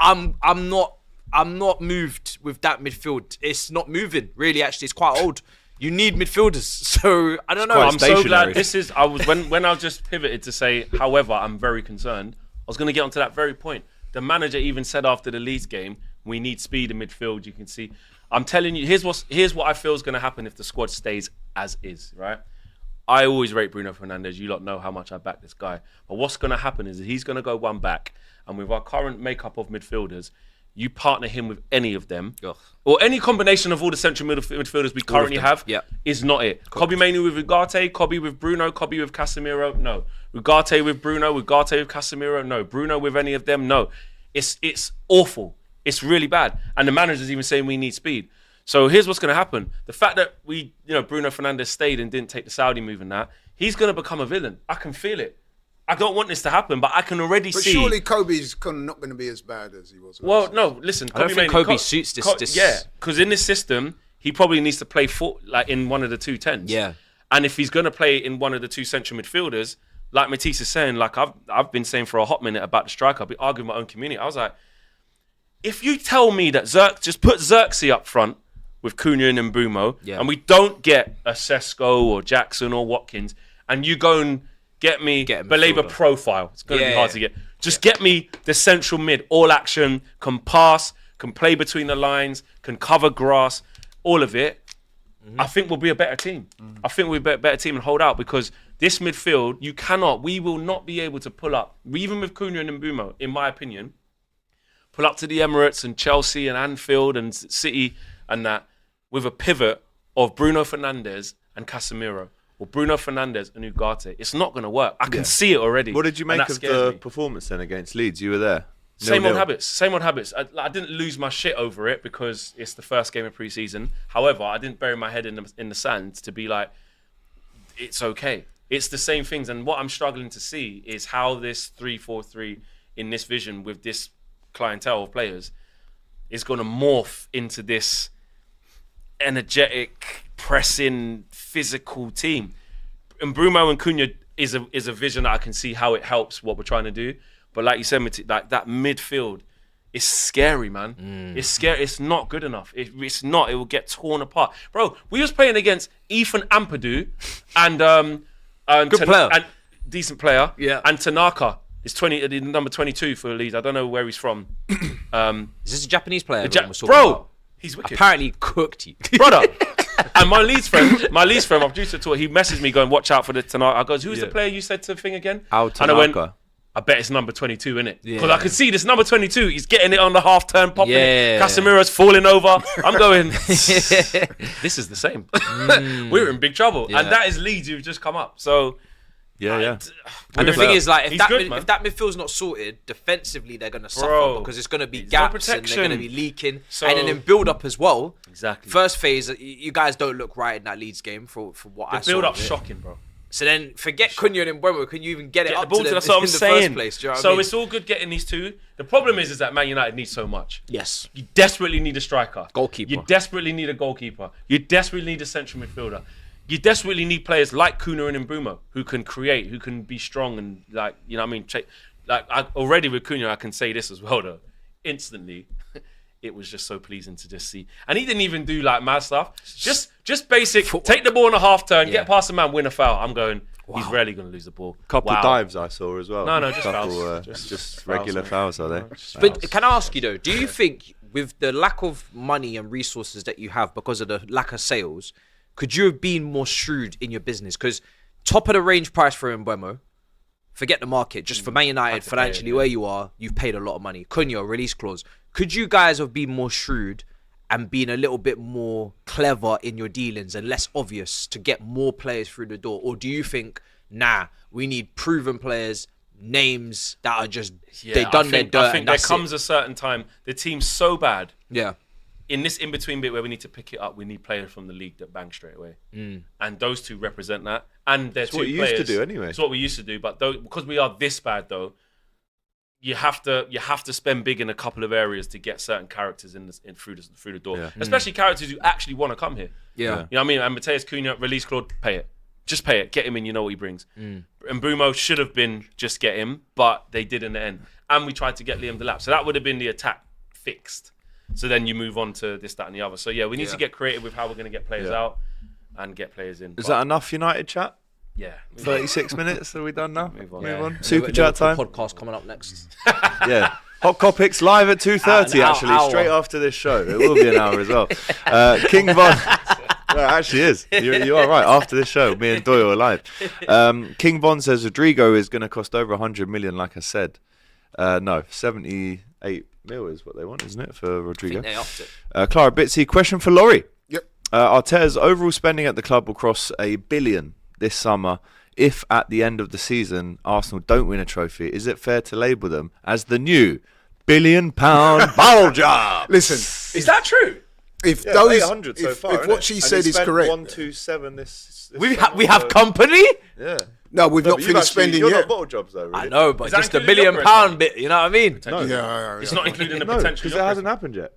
I'm not moved with that midfield. It's not moving, really, actually. It's quite old. You need midfielders. So I don't know. I'm so glad this is. I was when I just pivoted to say, however, I'm very concerned. I was going to get onto that very point. The manager even said after the Leeds game, we need speed in midfield. You can see. I'm telling you, here's what I feel is going to happen if the squad stays as is. Right. I always rate Bruno Fernandes. You lot know how much I back this guy. But what's going to happen is that he's going to go one back, and with our current makeup of midfielders, you partner him with any of them, or any combination of all the central midfielders we currently have, is not it. Kobbie Mainoo with Ugarte, Kobbie with Bruno, Kobbie with Casemiro, no. Ugarte with Bruno, Ugarte with Casemiro, no. Bruno with any of them, no. It's awful. It's really bad. And the manager's even saying we need speed. So here's what's going to happen. The fact that Bruno Fernandes stayed and didn't take the Saudi move and that, he's going to become a villain. I can feel it. I don't want this to happen, but I can already see. But surely Kobe's not going to be as bad as he was. Well, no, listen. I don't think Kobe suits this. Yeah, because in this system, he probably needs to play in one of the two tens. Yeah. And if he's going to play in one of the two central midfielders, like Matisse is saying, like I've been saying for a hot minute about the striker, I've been arguing with my own community. I was like, if you tell me that just put Xerxes up front with Cunha and Mbuemo, and we don't get a Sesko or Jackson or Watkins, and you go and get me Baleba profile. It's going to be hard to get. Just get me the central mid, all action, can pass, can play between the lines, can cover grass, all of it. I think we'll be a better team. I think we'll be a better team and hold out, because this midfield, we will not be able to pull up, even with Cunha and Mbuemo, in my opinion, pull up to the Emirates and Chelsea and Anfield and City and that with a pivot of Bruno Fernandes and Casemiro, or Bruno Fernandes and Ugarte. It's not going to work. I can see it already. What did you make of the performance then against Leeds? You were there. Same old habits. I didn't lose my shit over it because it's the first game of pre-season. However, I didn't bury my head in the sand to be like, it's okay. It's the same things. And what I'm struggling to see is how this 3-4-3 in this vision with this clientele of players is going to morph into this energetic, pressing, physical team. And Mbuemo and Cunha is a vision that I can see how it helps what we're trying to do. But like you said, like that midfield is scary, man. It's scary. It's not good enough. It's not. It will get torn apart, bro. We was playing against Ethan Ampadu and good player, and decent player. Yeah. And Tanaka is number 22 for Leeds. I don't know where he's from. Is this a Japanese player? Bro, he's wicked. Apparently cooked you, brother. And my Leeds friend, my producer tour, he messaged me going, "Watch out for the Tanaka." I goes, "Who's the player you said to thing again?" Al And I went, Tanaka. I bet it's number 22, innit? Because I could see this number 22. He's getting it on the half turn, popping it. Casemiro's falling over. I'm going, this is the same. We're in big trouble. Yeah. And that is Leeds who've just come up. So, yeah. And the thing is, like, He's if good, man. that midfield's not sorted, defensively they're going to suffer because it's going to be gaps and they're going to be leaking. So, and then in build-up as well. Exactly. First phase, you guys don't look right in that Leeds game for what I saw. The build-up's shocking, bro. So then forget Cunha and Mbuemo. Can you even get it up to them that's what I'm in the saying. first place? Do you know what So I mean? it's all good getting these two. The problem is that Man United needs so much. Yes. You desperately need a striker. Goalkeeper. You desperately need a goalkeeper. You desperately need a central midfielder. You desperately need players like Cunha and Mbuemo who can create, who can be strong and like, you know what I mean? Already with Cunha, I can say this as well though. Instantly, it was just so pleasing to just see. And he didn't even do like mad stuff. Just basic, take the ball on a half turn, get past the man, win a foul. I'm going, he's rarely going to lose the ball. Couple dives I saw as well. No, just fouls. Just regular fouls, are they? But can I ask you though, do you think with the lack of money and resources that you have because of the lack of sales, could you have been more shrewd in your business? Because top of the range price for Mbuemo, forget the market, just for Man United financially where you are, you've paid a lot of money. Cunha, release clause. Could you guys have been more shrewd and been a little bit more clever in your dealings and less obvious to get more players through the door? Or do you think, we need proven players, names that are just, they've done their dirt? I think there comes a certain time, the team's so bad. Yeah. In this in-between bit where we need to pick it up, we need players from the league that bang straight away. And those two represent that. And they're two what you players. used to do anyway. It's what we used to do. But because we are this bad, though, you have to spend big in a couple of areas to get certain characters through the door. Yeah. Especially characters who actually want to come here. Yeah. You know what I mean? And Mateus Cunha, release clause, pay it. Just pay it. Get him in, you know what he brings. And Mbuemo should have been just get him, but they did in the end. And we tried to get Liam Delap. So that would have been the attack fixed. So then you move on to this, that, and the other. So yeah, we need to get creative with how we're going to get players out and get players in. Is that enough United chat? Yeah. 36 minutes. Are we done now? Move on. Move on. Yeah. Super chat time. Podcast coming up next. Yeah. Hot Topics live at 2:30 An actually, hour. straight after this show. It will be an hour as well. King Von. No, it actually is. You are right. After this show, me and Doyle are live. King Von says Rodrigo is going to cost over 100 million, like I said. No, 78 mil is what they want, isn't it, for Rodrigo? I think they upped it. Clara Bitsy, question for Laurie. Yep. Arteta's overall spending at the club will cross $1 billion this summer. If at the end of the season Arsenal don't win a trophy, is it fair to label them as the new £1 billion ball job? Listen, Is that true? if 800 so if, far, if what she said is correct, 127 this We summer, have so- company? Yeah. no, we've not but finished spending you're yet. not bottle jobs though, really. I know, but Is that just the £1 including billion the operating bit, you know what I mean? No. Yeah. It's not including the No, potential. because it hasn't happened yet.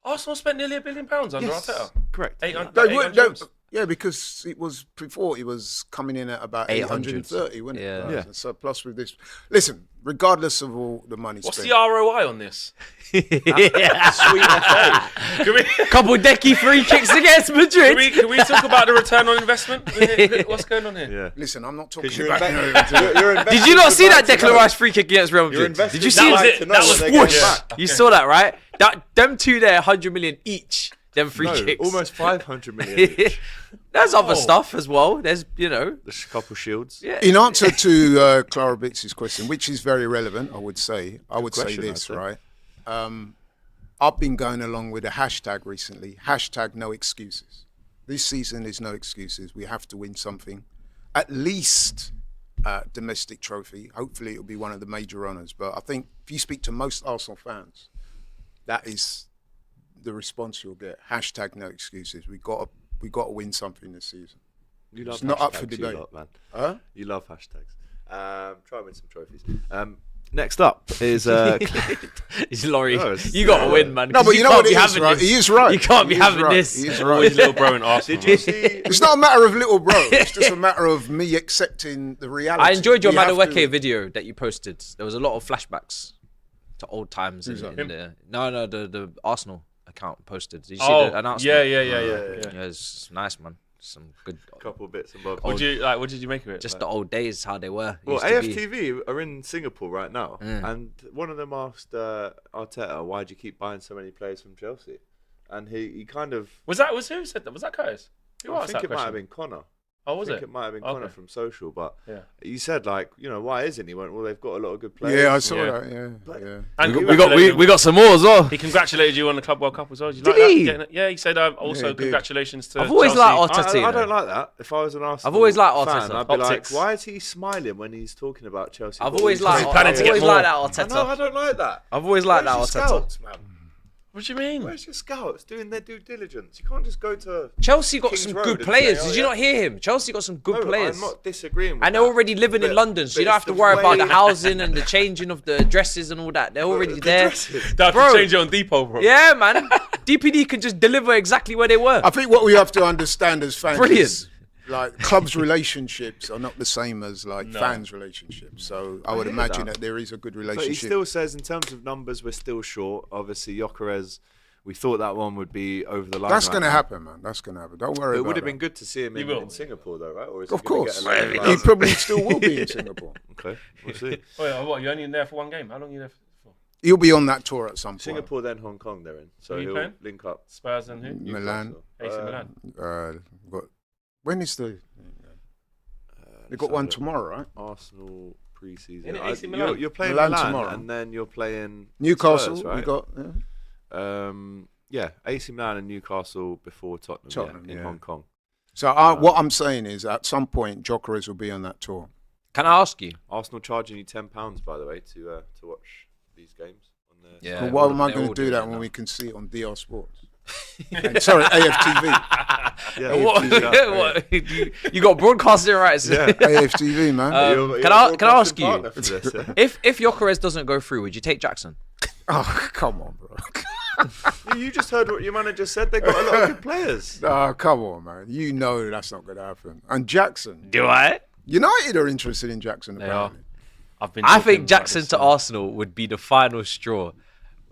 Arsenal spent nearly £1 billion under Yes. Arteta. Correct. 800 No, 800 no, jobs. yeah, because it was before it was coming in at about 800. 830, wasn't it? Yeah. Yeah. So plus with this, listen, regardless of all the money What's spent, the ROI on this? Yeah. Sweet and fade. Can we, Couple decky free kicks against Madrid. can we talk about the return on investment? What's going on here? Yeah. listen, I'm not talking 'Cause you're about. investing. Did you not see that Declan Rice free kick against Real Madrid? Did you see That was it? it. That was Swoosh. yeah. You saw that, right? Them two there, 100 million each. Them free kicks. Almost 500 million each. There's other Oh. stuff as well. There's, The couple shields. yeah. In answer to Clara Bix's question, which is very relevant, I would say question, this, I'd say. right? I've been going along with a hashtag recently. Hashtag no excuses. This season is no excuses. We have to win something. At least domestic trophy. Hopefully it'll be one of the major honours. But I think if you speak to most Arsenal fans, that is the response you'll get. Hashtag no excuses. We got to win something this season. You love It's not up for hashtags, you debate. lot, man. Huh? You love hashtags. Try and win some trophies. Next up is It's Laurie. No, it's- You got to win, man. No, 'cause but you know what can't it be is, having right? this. He is right. You can't be He is having right. this. He is Always right. little bro in Arsenal. Did you see? It's not a matter of little bro. It's just a matter of me accepting the reality. I enjoyed your We have Madueke to- video that you posted. There was a lot of flashbacks to old times. Who's that? No, the Arsenal account posted. Did you see Oh, the announcement? yeah. Yeah, it's nice, man. Some good. Couple bits and bobs. What did you make of it? Just Like, the old days, how they were. Well, used to be. AFTV are in Singapore right now, and one of them asked Arteta, "Why do you keep buying so many players from Chelsea?" And he kind of, who said that? Was that Curtis? Who I asked think that it might have question? been Connor. Oh, was I think it? it might have been Okay. Connor from Social, but Yeah. he said why isn't he? Went, well, they've got a lot of good players. Yeah, I saw Yeah. that. Yeah. And We got some more as well. He congratulated you on the Club World Cup as well. Did you Did like that? he? Getting it? Yeah, he said also he did. congratulations to I've always Chelsea. liked Arteta. I don't like that. If I was an Arsenal I've always liked fan, Arteta. I'd be Optics. like, why is he smiling when he's talking about Chelsea? I've But always he's liked. just planning I've to get always more. liked that I know, I Arteta. don't like that. I've always liked that Where's your Arteta. scouts, man? What do you mean? Where's your scouts doing their due diligence? You can't just go to Chelsea got King's some Road good and players. say, Did you not hear him? Chelsea got some good players. I'm not disagreeing with And that. they're already living in But- London, so but you don't have it's to the worry about the way- housing and the changing of the dresses and all that. They're already there. They have Bro. to change it on Depot, bro. Yeah, man. DPD can just deliver exactly where they were. I think what we have to understand as fans Brilliant. is like clubs' relationships are not the same as like fans' relationships. So I would hear imagine that. that there is a good But he relationship. still says, in terms of numbers, we're still short. Obviously, Gyökeres, we thought that one would be over the line. That's right going to now. happen, man. That's going to happen. Don't worry It about would have that. been good to see him will. in Singapore, though, right? Or is Of he gonna course. get a load of He love? probably still will be in Singapore. Okay, we'll see. Wait, what? You only in there for one game? How long are you there for? He'll be on that tour at some point. Singapore, then Hong Kong, they're in. So Who are you he'll playing? link up. Spurs and who? Milan. Newcastle. AC Milan. Got, when is the... They've got one tomorrow, right? Arsenal pre-season. Isn't it AC Milan? You're playing Milan Milan tomorrow. and then you're playing Newcastle, Spurs, right? we got... Yeah. AC Milan and Newcastle before Tottenham in yeah. Hong Kong. So what I'm saying is at some point, Gyökeres will be on that tour. Can I ask you? Arsenal charging you £10, by the way, to watch these games. On their Yeah. But why am I they're going all to do doing that it when now. we can see it on DR Sports? Sorry, AFTV. Yeah, What? You got broadcasting rights. Yeah. AFTV, man. You're can a I ask broadcasting you? partner for this, yeah? If Gyökeres doesn't go through, would you take Jackson? Oh, come on, bro. You just heard what your manager said. They got a lot of good players. Oh, come on, man. You know that's not going to happen. And Jackson. Do I? United are interested in Jackson, They are. apparently. I talking think about Jackson this, to Arsenal would be the final straw.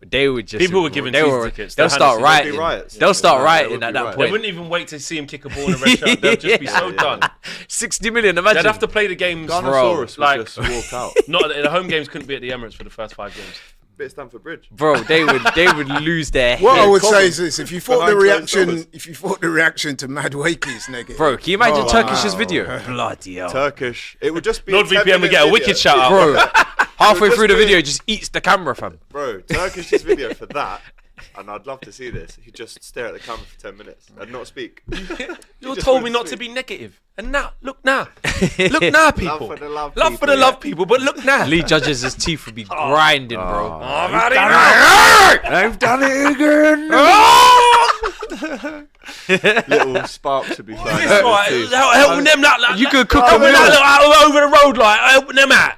They would just People were giving season tickets. They'll They had start to- There'd be rioting. riots. They'll start Yeah, rioting there would at be that riots. They point. wouldn't even wait to see him kick a ball in a restaurant. They'd just be so done. 60 million, imagine. They'd have to play the games. Garnosaurus like, would just walk out. not the home games couldn't be at the Emirates for the first 5 games. Bit of Stamford Bridge. Bro, they would lose their What I head. would say is this: if you thought Behind closed the reaction to Mad Wakey's negative, Bro, can you imagine Oh, Turkish's wow. video? Bloody hell. Turkish. It would just be NordVPN would get a wicked shout out. Bro, halfway just through the be- video, just eats the camera, fam. Bro, Turkish's video for that, and I'd love to see this. He'd just stare at the camera for 10 minutes and not speak. You just told me wouldn't not to speak. be negative. And now, look now. Look now, people. for the love Love for the people, love yeah. people, but look now. Lee Judges' teeth would be grinding, bro. I've done it again. Little sparks would be flying. It's out like, of his teeth. helping them like You could cook helping a meal. that out over the road, like helping them out.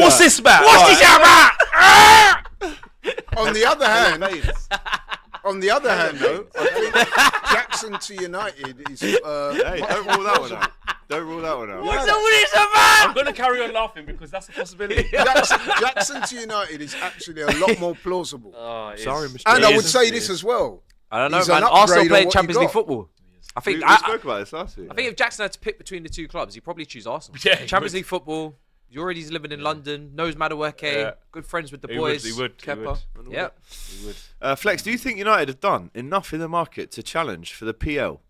What's this about? What's this about? On the other hand, Veins. though, I think Jackson to United is. Hey, don't rule that one out. Don't rule that one out. What's this about? I'm gonna carry on laughing because that's a possibility. Jackson to United is actually a lot more plausible. Oh, it is. Sorry, Mr. And I It would is. say this as well. I don't know, He's man. an Arsenal upgrade on playing what Champions you League got. football. I We think spoke about this last week. I think if Jackson had to pick between the 2 clubs, he'd probably choose Arsenal. Yeah, he Champions would. League football. He already living in London. Knows Madueke. Yeah. Good friends with the He boys. would. Kepa. Yeah. He would. Flex, do you think United have done enough in the market to challenge for the PL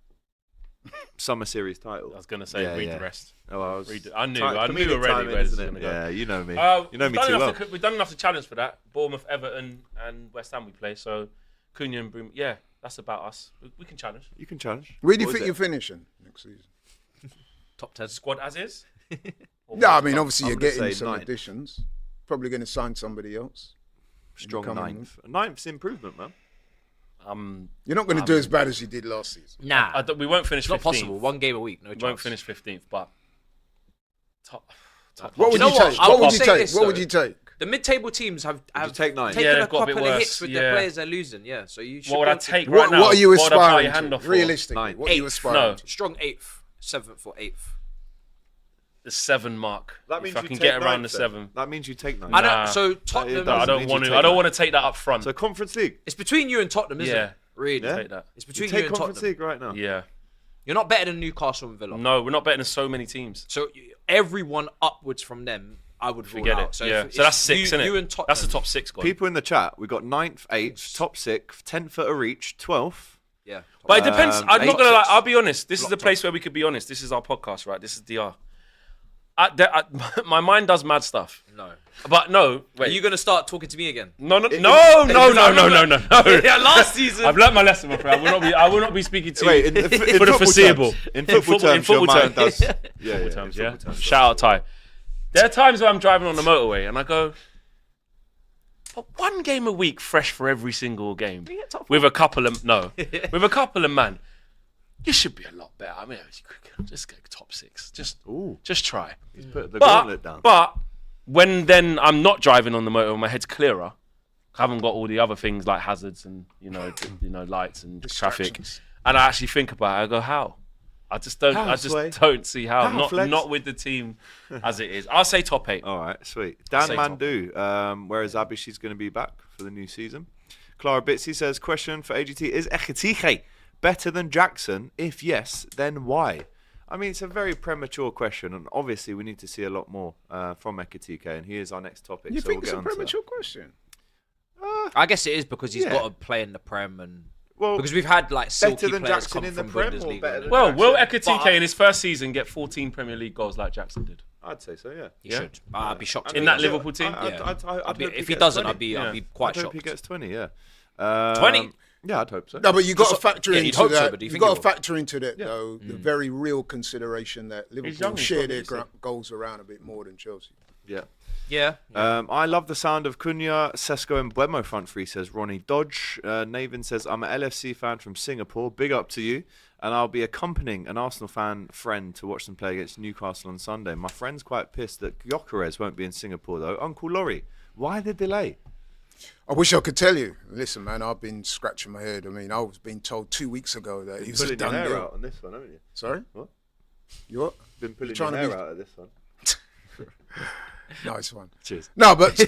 Summer Series title? I was gonna say read the rest. Oh, I knew comedic already timing, where this isn't was it? gonna go. Yeah, you know me. You know We've me done too enough well. We've done enough to challenge for that. Bournemouth, Everton, and West Ham we play. So Cunha and Broom. Yeah, that's about us. We can challenge. You can challenge. Where do you What think is you're it? finishing next season? Top 10. Squad as is. Yeah, I mean, obviously I'm you're gonna getting say some ninth. additions. Probably going to sign somebody else. Strong Coming ninth. Ninth's improvement, man. You're not going to do as bad as you did last season. Nah. We won't finish. It's not 15th. possible. 1 game a week. No We chance. won't finish 15th, but top. What would You you know what? take? I What will would you say take? this, What would though. you take? The mid-table teams have you take 9? taken Yeah, a they've got a bit couple of worse. hits with Yeah. their players they're losing. Yeah, so you should. What would be I able to- take right now? What are you What would I buy aspiring your hand to? off for? Realistically, Ninth. what are you Eighth. aspiring No. to? Strong 8th, 7th or 8th. The 7 mark. That means if I you can take get around the ninth then. 7. That means you take 9. I don't. Nah. So Tottenham. does. I don't means want you to. take I don't that. want to take that up front. So Conference League. It's between you and Tottenham, isn't Yeah. it? Really? Yeah. Take that. It's You between you take and Conference Tottenham. League right now. Yeah. You're not better than Newcastle and Villa. No, we're not betting on so many teams. So everyone upwards from them, I would rule Forget out. it. So yeah. if So that's it's 6, you, isn't it? You and Tottenham. That's the top 6 squad. People in the chat, we got 9th, 8th, top 6th, 10th at a reach, 12th. Yeah. But it depends. I'm not gonna lie. 8-6. I'll be honest. This is the Blocked place where we could be honest. This is our podcast, right? This is DR. My mind does mad stuff. No. But no, Are wait. you gonna start talking to me again? No. Yeah, last season. I've learnt my lesson, my friend. I will not be speaking to Wait, you in for the football foreseeable. terms, in football terms, your mind does. Yeah, Football terms, in yeah. football terms, Shout out Ty. There are times where I'm driving on the motorway and I go, one game a week, fresh for every single game, with a couple of man, you should be a lot better. I mean, just get top 6. Just try. He's put the gauntlet down. But when then I'm not driving on the motor, my head's clearer. I haven't got all the other things like hazards and lights and traffic, and I actually think about it. I go, how? I just don't see how. Not with the team as it is. I'll say top 8. All right, sweet. Dan Mandu, where is Abby? She's going to be back for the new season. Clara Bitsy says, question for AGT, is Ekitike better than Jackson? If yes, then why? I mean, it's a very premature question, and obviously we need to see a lot more from Ekitike, and he is our next topic. You think it's a premature question? I guess it is because he's got to play in the Prem and because we've had like better than Jackson in the Prem or better than Jackson? Will Ekitike in his first season get 14 Premier League goals like Jackson did? I'd say so, yeah. He should. I'd be shocked. In that Liverpool team? If he doesn't, I'd be quite shocked. I hope he gets 20, yeah. 20? Yeah, I'd hope so. No, but you've got to factor into that. You've got to factor into that, though, the very real consideration that Liverpool share their goals around a bit more than Chelsea. Yeah. Yeah. I love the sound of Cunha, Sesko and Mbuemo front three, says Ronnie Dodge. Navin says, I'm an LFC fan from Singapore. Big up to you. And I'll be accompanying an Arsenal fan friend to watch them play against Newcastle on Sunday. My friend's quite pissed that Gyökeres won't be in Singapore, though. Uncle Laurie, why the delay? I wish I could tell you. Listen, man, I've been scratching my head. I mean, I was being told 2 weeks ago that he was a done deal. Pulling your hair out on this one, haven't you? Sorry? What? You what? Been pulling your hair out of this one. Nice one. Cheers. No, but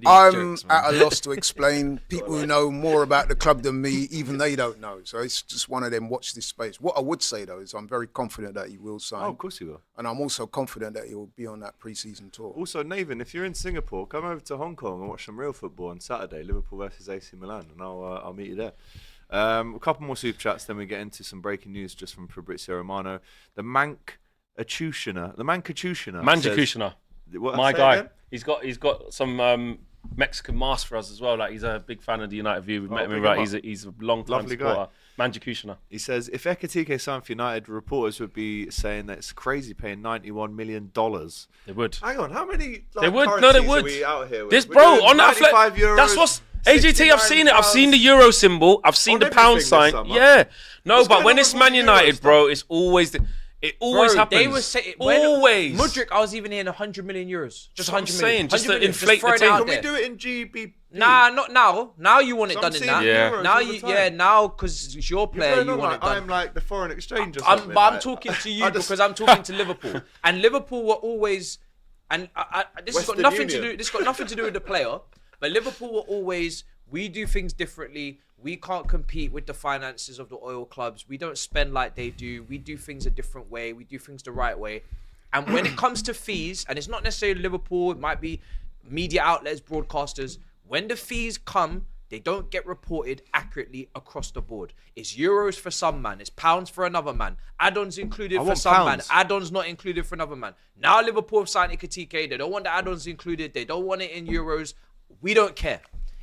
I'm jokes, at a loss to explain. People who know more about the club than me, even they don't know. So it's just one of them, watch this space. What I would say, though, is I'm very confident that he will sign. Oh, of course he will. And I'm also confident that he will be on that pre-season tour. Also, Nathan, if you're in Singapore, come over to Hong Kong and watch some real football on Saturday, Liverpool versus AC Milan, and I'll meet you there. A couple more super chats, then we get into some breaking news just from Fabrizio Romano. The Mancututioner. My guy. Again? He's got some Mexican mask for us as well. Like, he's a big fan of the United view. We've met him. Right, he's a long time supporter. Mancututioner. He says, if Ekitike signed for United, reporters would be saying that it's crazy paying $91 million. They would. Hang on, how many? They would. No, they would. Are we out here with? This bro on that €95, that's what's AGT. I've seen it. I've seen the euro symbol. I've seen the pound sign. Yeah. No, but when it's Man United, bro, it's always it always happens. They were saying always. Mudryk, I was even hearing €100 million. Just 100 million. Just to inflate the team. Can we do it in GB? Nah, not now. Now you want it done in that. Yeah. Now because it's your player, you want it done. I'm like the foreign exchange or but something. I'm talking to you because I'm talking to Liverpool, and Liverpool were always, and this has got nothing to do. This got nothing to do with the player, but Liverpool were always. We do things differently. We can't compete with the finances of the oil clubs. We don't spend like they do. We do things a different way. We do things the right way. And when it comes to fees, and it's not necessarily Liverpool, it might be media outlets, broadcasters. When the fees come, they don't get reported accurately across the board. It's euros for some man. It's pounds for another man. Add-ons included for some man. Add-ons not included for another man. Now Liverpool have signed Ekitike. They don't want the add-ons included. They don't want it in euros. We don't care.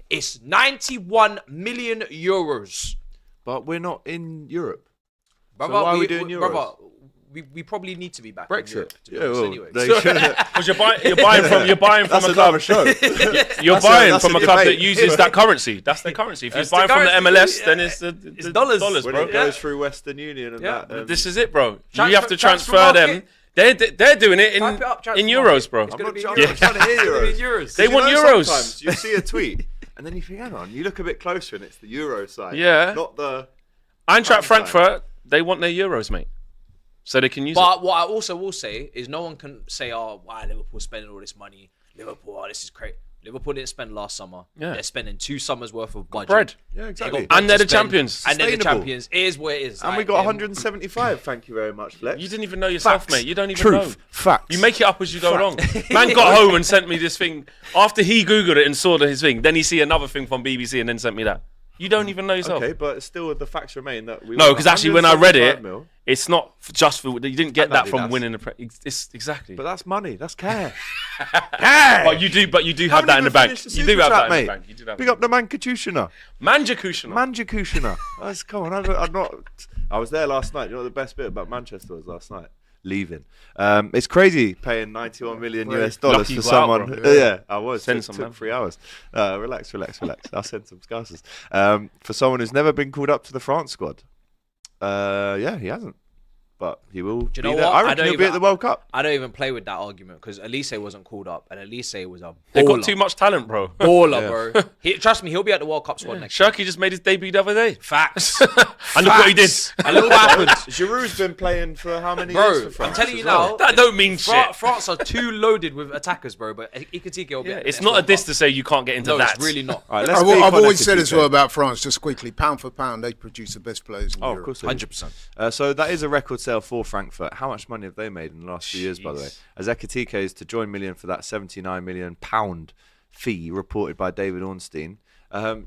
It's €91 million. But we're not in Europe. Brother, so why are we doing euros? Brother, we probably need to be back Brexit. in Europe, to be honest, anyway. Because you're buying from a club. You're buying from a club that uses that currency. That's their currency. If you're buying from the MLS, then it's dollars, when bro. It goes through Western Union and that. This is it, bro. You have to transfer them. They're doing it in euros, bro. I'm not trying to hear euros. They want euros. Sometimes you see a tweet. And then you think, hang on, you look a bit closer and it's the Euro side. Yeah. Not the... Eintracht Frankfurt, they want their euros, mate. So they can use it. But what I also will say is no one can say, oh, why Liverpool's spending all this money. Liverpool, oh, this is great. Liverpool didn't spend last summer. Yeah. They're spending 2 summers worth of budget. Bread. Yeah, exactly. And they're the champions. And they're the champions. It is what it is. And we got 175. Thank you very much, Flex. You didn't even know yourself, mate. You don't even Truth. know. Facts. You make it up as you go along. Man got home and sent me this thing. After he Googled it and saw his thing, then he see another thing from BBC and then sent me that. You don't even know yourself. Okay, but still the facts remain that we... No, because actually when I read it, it's not just for... You didn't get that from winning the... It's exactly. But that's money. That's cash. Cash! But you do have that in the bank. You do have that in the bank. Big up the Mancututioner. Mancututioner. Come on, I was there last night. You know what the best bit about Manchester was last night? leaving. It's crazy paying 91 million US dollars Lucky for you go out, someone. bro. Yeah, I was. Send It some, took man. 3 hours. Relax. I'll send some scousers. For someone who's never been called up to the France squad. Yeah, he hasn't. But he will be know there. what? I I reckon don't he'll be at even- the World Cup. I don't even play with that argument because Elise wasn't called up, and Elise was a They got baller. too much talent, bro. Baller, bro. Trust me, he'll be at the World Cup squad next year. Shirky just made his debut the other day. Facts. And look what he did. And look what happened. Giroud's been playing for how many Bro, years for France? I'm telling you as well? now, That don't mean shit. France are too loaded with attackers, bro. But Ekitike will be. Yeah, at the it's next not a World diss Cup. to say you can't get into No, that. it's really not. All right, let's speak I've on always said as Ekitike. well about France, just quickly, pound for pound, they produce the best players in Oh, Europe. of course they do. 100%. So that is a record sale for Frankfurt. How much money have they made in the last few years, by the way? Jeez. As Ekitike is to join Million for that £79 million fee reported by David Ornstein.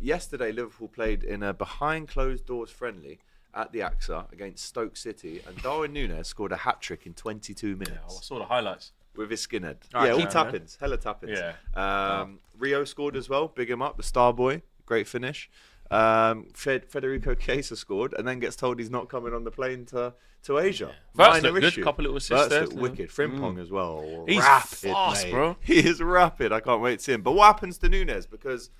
Yesterday, Liverpool played in a behind closed doors friendly at the AXA against Stoke City, and Darwin Núñez scored a hat-trick in 22 minutes. I saw the highlights. With his skinhead. Alright, All keep it, tap-ins. Hella tap-ins. Yeah. Rio scored as well. Big him up. The star boy. Great finish. Federico Chiesa scored and then gets told he's not coming on the plane to Asia. Verts Minor looked good. issue. Couple little assists Verts there. looked wicked. Frimpong as well. He's rapid, fast, mate. bro. He is rapid. I can't wait to see him. But what happens to Núñez? Because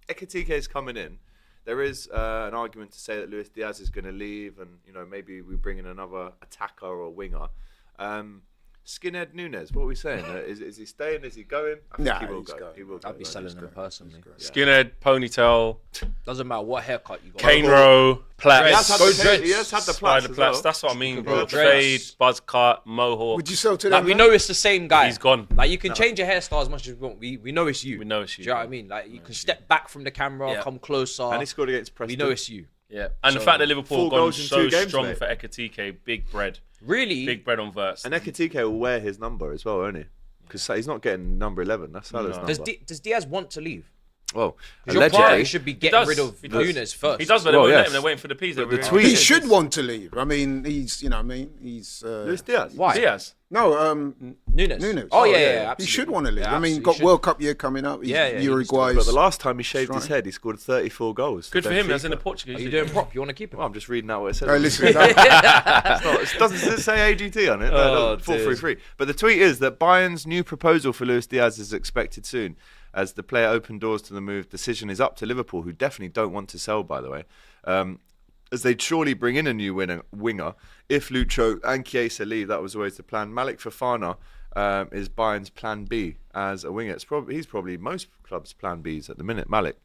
Ekitike is coming in. There is an argument to say that Luis Diaz is going to leave, and maybe we bring in another attacker or winger. Skinhead Núñez, what are we saying? Is he staying? Is he going? I think Nah, he will he's go. going. He will go. I'd be selling him personally. Skinhead, ponytail, Doesn't matter what haircut you got. cane row, plaits. He has had Go the, dreads. he has had the Spider plats as plaits. well. That's what I mean, Go bro. dreads. Fade, buzz cut, mohawk. Would you sell to Like them? we man? know it's the same guy. He's gone. Like you can change your hairstyle as much as you want. We know it's you. We know it's you, Do you know what I bro. mean? Like you can step back from the camera, Yeah. come closer. And he scored against We Preston. know it's you. Yeah, and the So, fact that Liverpool 4 have gone goals in so 2 games, strong mate. for Ekitike, big bread, Really? big bread on verse. And Ekitike will wear his number as well, won't he? Because he's not getting number 11. That's Salah's No. number. Does Diaz want to leave? Well, Your priority allegedly, should be He getting does. rid of He does. Núñez first. He does, but they Well, won't let yes. him. They're waiting for the P's. But They're the waiting- tweet- He should want to leave. I mean, he's, he's... Luis Diaz. Why? Diaz. No, Núñez. Nunes. Oh, yeah, He absolutely. should want to leave. Yeah, I mean, absolutely got should. World Cup year coming up. He's Yeah, he needs to. Uruguay's... But the last time he shaved his Strike. head, he scored 34 goals. Good for him. Benfica. That's in the Portuguese. Are you league. doing prop? You want to keep him? Well, I'm just reading out what it says. Hey, listen, that- It doesn't say AGT on it. Oh, No, 433. But the tweet is that Bayern's new proposal for Luis Diaz is expected soon. As the player opened doors to the move, decision is up to Liverpool, who definitely don't want to sell, by the way. As they'd surely bring in a new winger if Lucho and Chiesa leave. That was always the plan. Malik Fofana is Bayern's plan B as a winger. He's probably most clubs' plan Bs at the minute, Malik.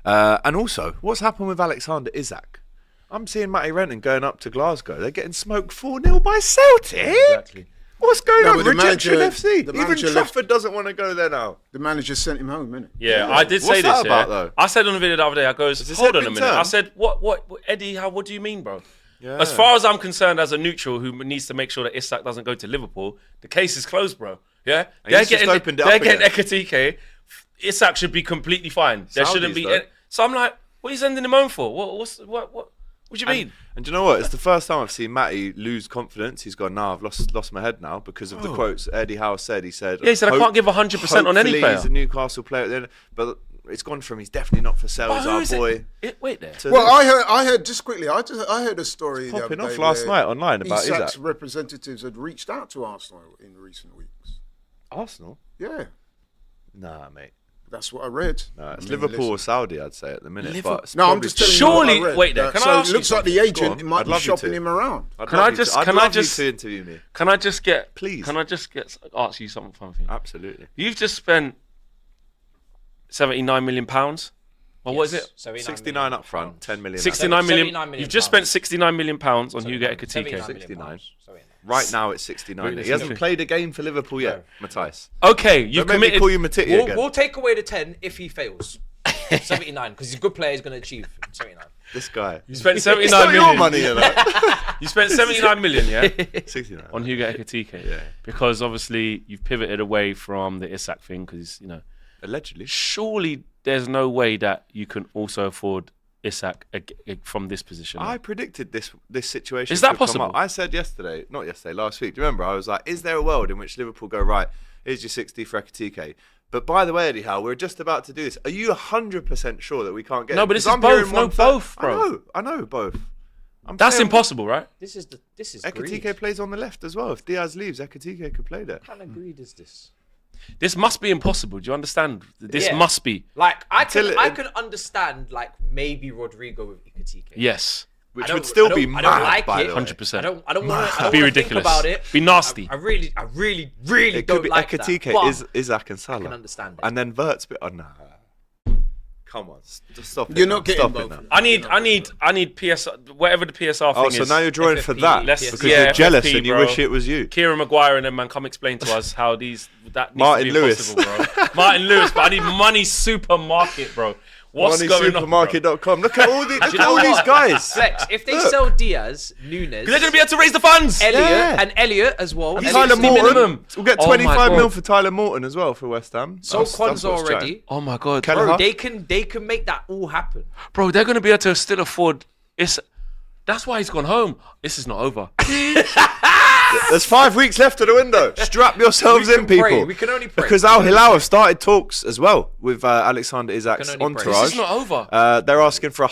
And also, what's happened with Alexander Isak? I'm seeing Matty Renton going up to Glasgow. They're getting smoked 4-0 by Celtic. Exactly. What's going No, on? but the Rejection manager- FC. the Even manager left- Trafford doesn't want to go there now. the manager sent him home, innit? Yeah, I did What's say that this. about, Yeah. though? I said on the video the other day. I goes, his hold head on a been minute. I turned? said, what, Eddie? What do you mean, bro? Yeah. As far as I'm concerned, as a neutral who needs to make sure that Isak doesn't go to Liverpool, the case is closed, bro. Yeah, And he's just opened it they're up getting again. Ekitike. Isak should be completely fine. There shouldn't Saudis, be. though. So I'm like, what are you sending him home for? What do you mean? And do you know what? It's the first time I've seen Matty lose confidence. He's gone, I've lost my head now because of the quotes Eddie Howe said. He said, Yeah, he said, I can't give 100% on any hopefully player. He's a Newcastle player at the end. But it's gone from he's definitely not for sale, But he's who our is boy. Wait there. to Well, this. I heard just quickly. I heard a story the Popping other off day last where night online about Isak's Isak. representatives had reached out to Arsenal in recent weeks. Arsenal? Yeah, Nah, mate. that's what I read. No, it's I mean, Liverpool or listen. Saudi, I'd say, at the minute. Liverpool- But it's No, I'm probably just telling Surely- you. what I read. wait there, can I so ask it you looks like the something? agent Go on. might I'd be love you shopping to. him around. I'd Can love I you just- to- I'd can I love you just- to interview me. Can I just get? Please. Can I just ask you something funny? Absolutely. You've just spent £79 million. Well, what is it? 69 up front, 10 million. 69 million. 79 million You've just pounds. spent £69 million on Hugo Ekitike. 69. Right now it's 69. He hasn't Okay. played a game for Liverpool yet, Matthias. Okay, you've Don't make me committed. call you Matiti again. We'll take away the 10 if he fails. 79, because he's a good player. He's going to achieve 79. This guy. You spent It's 79 not million. your money, you know. You spent 79 million, yeah, 69. on Hugo Ekitike. Yeah. Because obviously you've pivoted away from the Isak thing. Because Allegedly. surely there's no way that you can also afford Isak from this position. I predicted this situation. Is that could come possible? up. I said last week. Do you remember? I was like, is there a world in which Liverpool go, right, here's your 60 for Ekitike? But by the way, Eddie Howe, we're just about to do this. Are you 100% sure that we can't get No, him? but this 'Cause is I'm hearing both. No, 1/3. both, bro. I know both. That's impossible, right? This is Ekitike greed. plays on the left as well. If Diaz leaves, Ekitike could play there. What kind of greed is this? This must be impossible. Do you understand? This Yeah. must be. Like I Until can understand like maybe Rodrigo with Ekitike. Yes. Which would still be mad, I don't like by it. the way. 100%. I don't want to Be ridiculous. think about it. Be nasty. I really It don't could be like Ekitike, that. But Isak and Salah. I can understand it. And then Vert's bit. Oh, nah. Come on. Just stop it. You're now. not getting Stop both it now. of them. I need PSR, whatever the PSR thing Oh, is. so now you're drawing for FFP, that let's- because yeah, you're jealous FFP, and you bro. wish it was you. Kieran Maguire and them, man, come explain to us how that needs Martin to be Lewis. impossible, bro. Martin Lewis, but I need Money Supermarket, bro. What's going on, bro? MoneySupermarket.com. Look at all, Do you look at know all these what? guys. Flex, if they Look. sell Diaz, Nunes, They're going to be able to raise the funds. Elliot as well. And Tyler Elliot's the Morton. minimum. We'll get Oh my 25 mil God. for Tyler Morton as well for West Ham. So That's Quanza what's already. chatting. Oh my God. Kelleher. Bro, they can make that all happen. Bro, they're going to be able to still afford. That's why he's gone home. This is not over. There's 5 weeks left of the window. Strap yourselves We in, can people. pray. We can only pray. Because Al Hilal have started talks as well with Alexander Isak's Can only pray. entourage. This is not over. They're asking for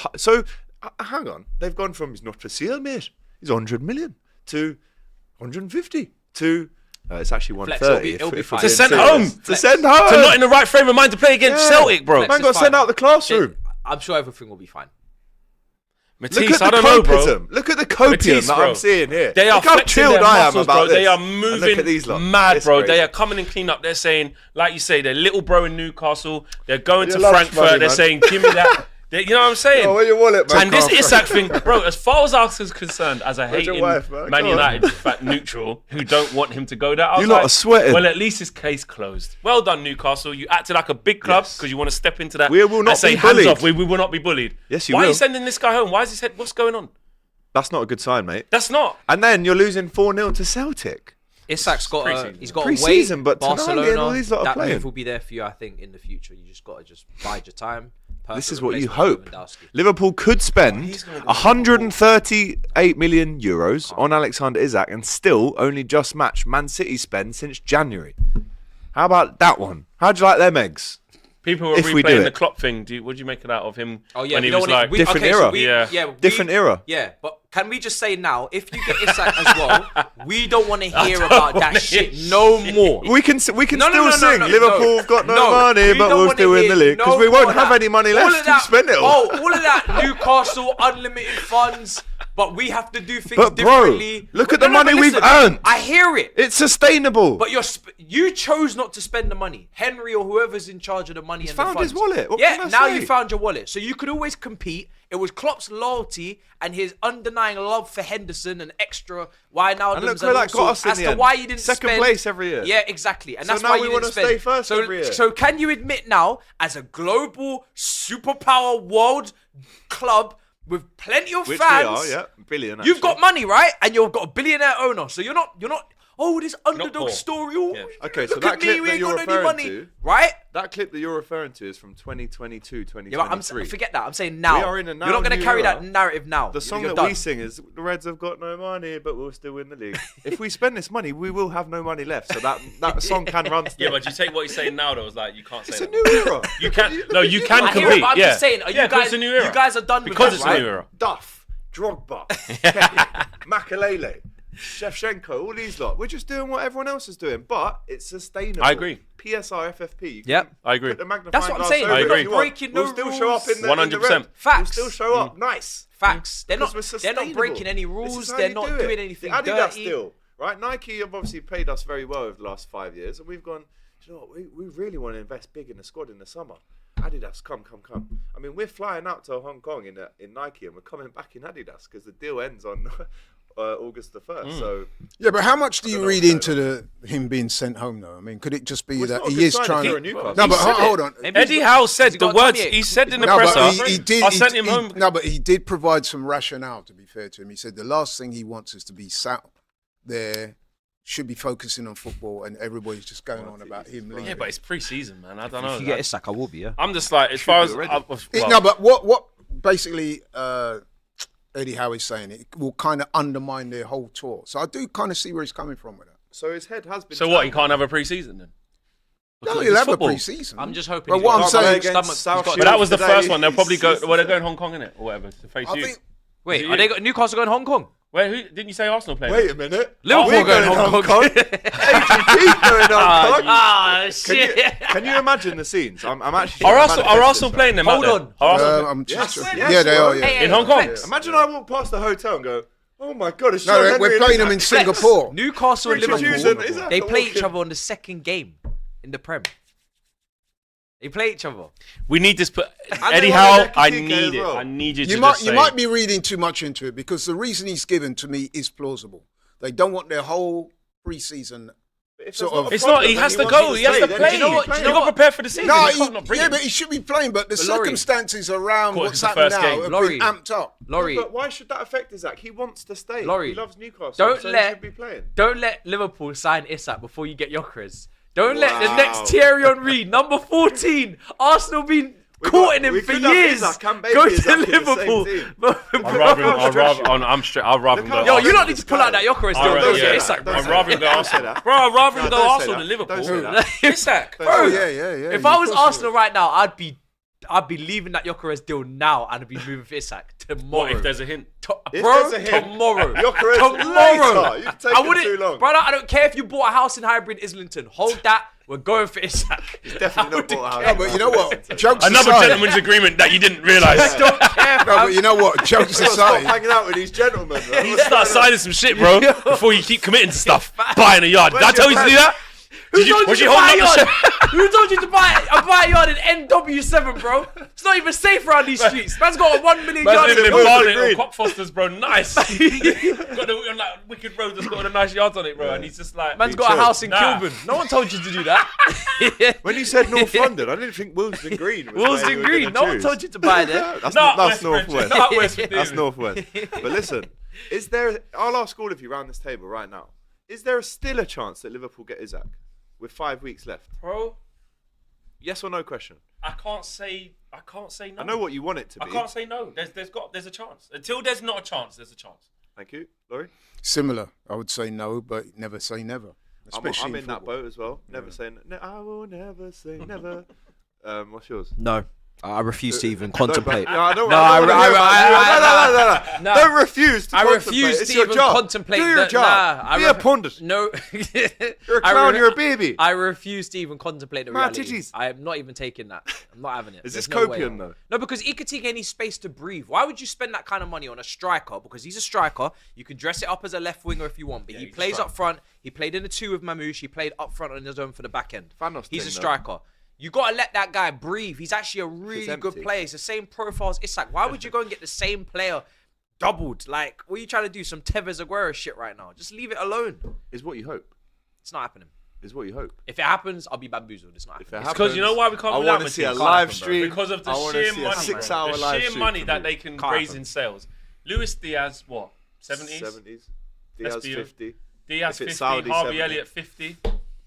hang on. They've gone from he's not for sale, mate. He's 100 million to 150 to it's actually Flex, 130. it'll be fine. To being send serious. home. To Flex. send home. So not in the right frame of mind to play against Celtic, bro. Flex. Man got It's sent fine. out the classroom. I'm sure everything will be fine. Look Matisse, at I the don't know, bro. copism. Look at the copium Matisse, that bro. I'm seeing here. They are look how flexing chilled their I am muscles, about bro. this. They are And look moving at these lot. mad, It's bro. crazy. They are coming and clean up. They're saying, like you say, they're little bro in Newcastle. They're going Your to lunch Frankfurt. money, They're man. saying, give me that. You know what I'm saying? Oh, where your wallet, man? And this Can't- Isak thing, bro, as far as us is concerned, as a Where's your hating wife, man? Man Go on. United neutral who don't want him to go there, I was You lot like, are sweating. well, at least his case closed. Well done, Newcastle. You acted like a big club Yes. because you want to step into that We will not and say, be hands bullied. off. We will not be bullied. Yes, you Why are will. you sending this guy home? Why is he said, what's going on? That's not a good sign, mate. That's not. And then you're losing 4-0 to Celtic. Isak's got Pre-season. he's got a Pre-season, wait. but Tonali and Barcelona, all these lot are that playing. move will be there for you, I think, in the future. You just got to bide your time. This Perfect is what you replacement for hope. Lewandowski. Liverpool could spend he's gonna go 138 million euros on Alexander Isak and still only just match Man City's spend since January. How about that one? How'd you like them eggs? People were If we do replaying it. the Klopp thing. What do you make of that of him Oh yeah, when we he don't was wanna- like, we- Different okay, so era. we- Yeah. we- Different era. Yeah, but can we just say now, if you get Isak as well, we don't want to hear about that wanna shit hear no more. We can No, still no, sing no, Liverpool have got no money, we but don't we'll wanna still win hear the league because no we won't more have of that. any money All left of to that- spend it all. Oh, all of that Newcastle unlimited funds, but we have to do things But bro, differently. look at No, the no, money but we've listen, earned. I hear it. It's sustainable. But you chose not to spend the money. Henry or whoever's in charge of the money and the found funds. his wallet. What yeah, can I now say? you found your wallet. So you could always compete. It was Klopp's loyalty and his undenying love for Henderson and extra Wijnaldum And look where that got us in as the to end. why you didn't Second spend. place every year. Yeah, exactly. And So that's now why we you wanna didn't spend. stay first so, every year. so can you admit now, as a global superpower world club with plenty of Which fans, we are, yeah. Billion, you've actually. got money, right? And you've got a billionaire owner. So you're not. Oh, this underdog poor. story. Oh, Yeah. Okay, so look that at clip me, we that ain't you're got any referring money, to, right? that clip that you're referring to is from 2022, 2023. Yeah, but forget that. I'm saying now. We are in a now You're not going to new carry era. that narrative now. The song You're that done. we sing is the Reds have got no money, but we'll still win the league. If we spend this money, we will have no money left. So that song can run still. yeah, but you take what he's saying now, though, it's like, you can't say It's a that. new era. You can no, you can I hear compete. it, but I'm yeah. just saying, are yeah, you 'cause guys, it's a new era. you guys are done because with it's that, a right? new era. Duff, Drogba, Kenny, Makalele, Shevchenko, all these lot. We're just doing what everyone else is doing, but it's sustainable. I agree. PSR, FFP. You Yep. can I agree. Put the magnifying That's what I'm glass saying. over I it if agree. you want. Breaking no We'll still rules. show up in the 100%. red. Facts. We'll still show up. Nice. Facts. They're not. Because we're They're not sustainable. breaking any This rules. is how They're you not do doing it. anything The Adidas dirty. deal, right? Nike have obviously paid us very well over the last 5 years, and we've gone, "Do you know what? We really want to invest big in the squad in the summer. Adidas, come. I mean, we're flying out to Hong Kong in Nike, and we're coming back in Adidas because the deal ends on August the 1st. So Yeah, but how much do I you don't know read what's into him being sent home, though? I mean, could it just be Well, it's that not a he good is sign if trying you're to... a Newcastle. No, but He said hold it. on. Maybe Eddie he's Howe got said the tummy words. ache. He said in the No, presser. but he did. I sent him home. No, but he did provide some rationale. To be fair to him, he said the last thing he wants is to be sat there, should be focusing on football, and everybody's just going on about him leaving. Yeah, but it's pre-season, man. I don't know. If you get Isak, I will be. Yeah. I'm just like, as far as already. No, but what basically Eddie Howe is saying, it will kind of undermine their whole tour. So I do kind of see where he's coming from with that. So his head has been. so what? He can't have a pre-season then? No, Because he'll it's have football. a pre-season. I'm just hoping. But he's what got I'm saying stomach- against South he's got- But that was the Today, first one. They'll probably go. he's- Well, they're going Hong Kong in it or whatever to face I you. think Wait, are they got Newcastle going Hong Kong? Wait, who didn't you say Arsenal playing? Wait a minute. Liverpool We're going Hong Kong. AGP going Hong Kong. Ah, shit. Can you imagine the scenes? I'm actually. Are Arsenal playing them? Hold out on. there? Are Arsenal I'm just, Yes. yeah, they are. Yeah. Hey, in Hong Kong? Flex. Imagine I walk past the hotel and go, "Oh my God, it's No, Sean we're Henry playing and them in Isak." Singapore. Newcastle and Richard Hughes Liverpool, and Isak they are play each walking. other on the second game in the Prem. They play each other. We need this. And Eddie they Howe, wanted I Ekitike need as it. well. I need you to You just say. might be reading too much into it because the reason he's given to me is plausible. They don't want their whole pre-season. If Sort there's of- a It's problem not. He and has to wants go. to He has stay, to then play. he You know should what? be You playing. got to prepare for the season. No, You can't not bring him. but he should be playing. But the But Laurie- circumstances around Caught what's the happening first now game. have Laurie. been amped up. Laurie, But why should that affect Isak? He wants to stay. Laurie, He loves Newcastle. don't so he let- should be playing. don't let Liverpool sign Isak before you get Gyökeres. Don't let the Wow. next Thierry Henry, number 14, Arsenal been courting him we for could have years. Isak and Baby Go Isak to in the same Liverpool. team. I'd rather him. I'm straight. I'd rather him Look go. how- Yo, you don't need to pull out that Gyökeres deal. Alright, Don't yeah. get Isak, Don't bro. I'd say rather him that. go Don't say Arsenal. that. Bro, I'd rather him No, go don't say Arsenal that. than Liverpool. Don't say that. Isak. Don't Bro, say Oh that. yeah. If I was Arsenal right now, I'd be leaving that Gyökeres deal now and I'd be moving for Isak tomorrow. What if there's a hint? If Bro, there's a hint, tomorrow. Gyökeres Tomorrow. later. You've taken I wouldn't, too long. brother. I don't care if you bought a house in Hybrid Islington. Hold that. We're going for Isak. Definitely not bought a house. No, but you know what? Jokes Another aside. gentleman's agreement that you didn't realise. I don't care, No, fam. but you know what? Jokes You've got to stop aside. hanging out with these gentlemen, man. You start signing some shit, bro, before you keep committing to stuff. Buying a yard. Did I tell you to do that? Who Did you- told was you you to buy a holding up yard? the Who told you to buy a yard in NW7, bro? It's not even safe around these streets. Man's got a 1 million Man's yard living in Wilson Barnet or Green. Cockfosters, bro. Nice. got the on that wicked road that's got all the nice yards on it, bro. And he's just like, Man's got a chill. house in Nah. Kilburn. No one told you to do that. When you said North London, I didn't think Wilson Green was where Wilson you were Green. gonna No one choose. told you to buy there. That's not that's West northwest. Not West Virginia. That's northwest. But listen, is there? I'll ask all of you around this table right now. Is there still a chance that Liverpool get Isak with 5 weeks left? bro. Yes or no question. I can't say no. I know what you want it to be. I can't say no. There's a chance. Until there's not a chance, there's a chance. Thank you, Laurie. Similar. I would say no, but never say never. Especially I'm in that football. boat as well. Never say no. I will never say never. What's yours? No, I refuse to even No, contemplate. but- no, I don't. No, I don't wanna hear about I- you. no. Don't refuse to I contemplate. refuse It's to your even job. contemplate Do your that- job. nah, I Be a ref- pundit. No, You're a clown. You're a baby. I refuse to even contemplate the Man, reality. titties. I am not even taking that. I'm not having it. Is There's this no way. copium though? No, because Ekitike needs space to breathe. Why would you spend that kind of money on a striker? Because he's a striker. You can dress it up as a left winger if you want, but he he's a plays striker. up front. He played in the 2 with Mamouche. He played up front on his own for the back end. Thanos He's a thing, though. striker. You got to let that guy breathe. He's actually a really good empty. player. It's the same profile as Isak. Why would you go and get the same player doubled? Like, what are you trying to do? Some Tevez Aguero shit right now. Just leave it alone. Is what you hope. It's not happening. Is what you hope. If it happens, I'll be bamboozled. It's not If happening. it It's because you know why we can't I rule out want to see a Matisse? live happen, bro. stream Because of the I wanna sheer see a money, 6-hour the live sheer stream money from that you. they can Can't raise happen. in sales. Luis Diaz, what? 70s? 70s. Let's Diaz be 50. Diaz If it's 50, Saudi, Harvey 70. Elliott 50.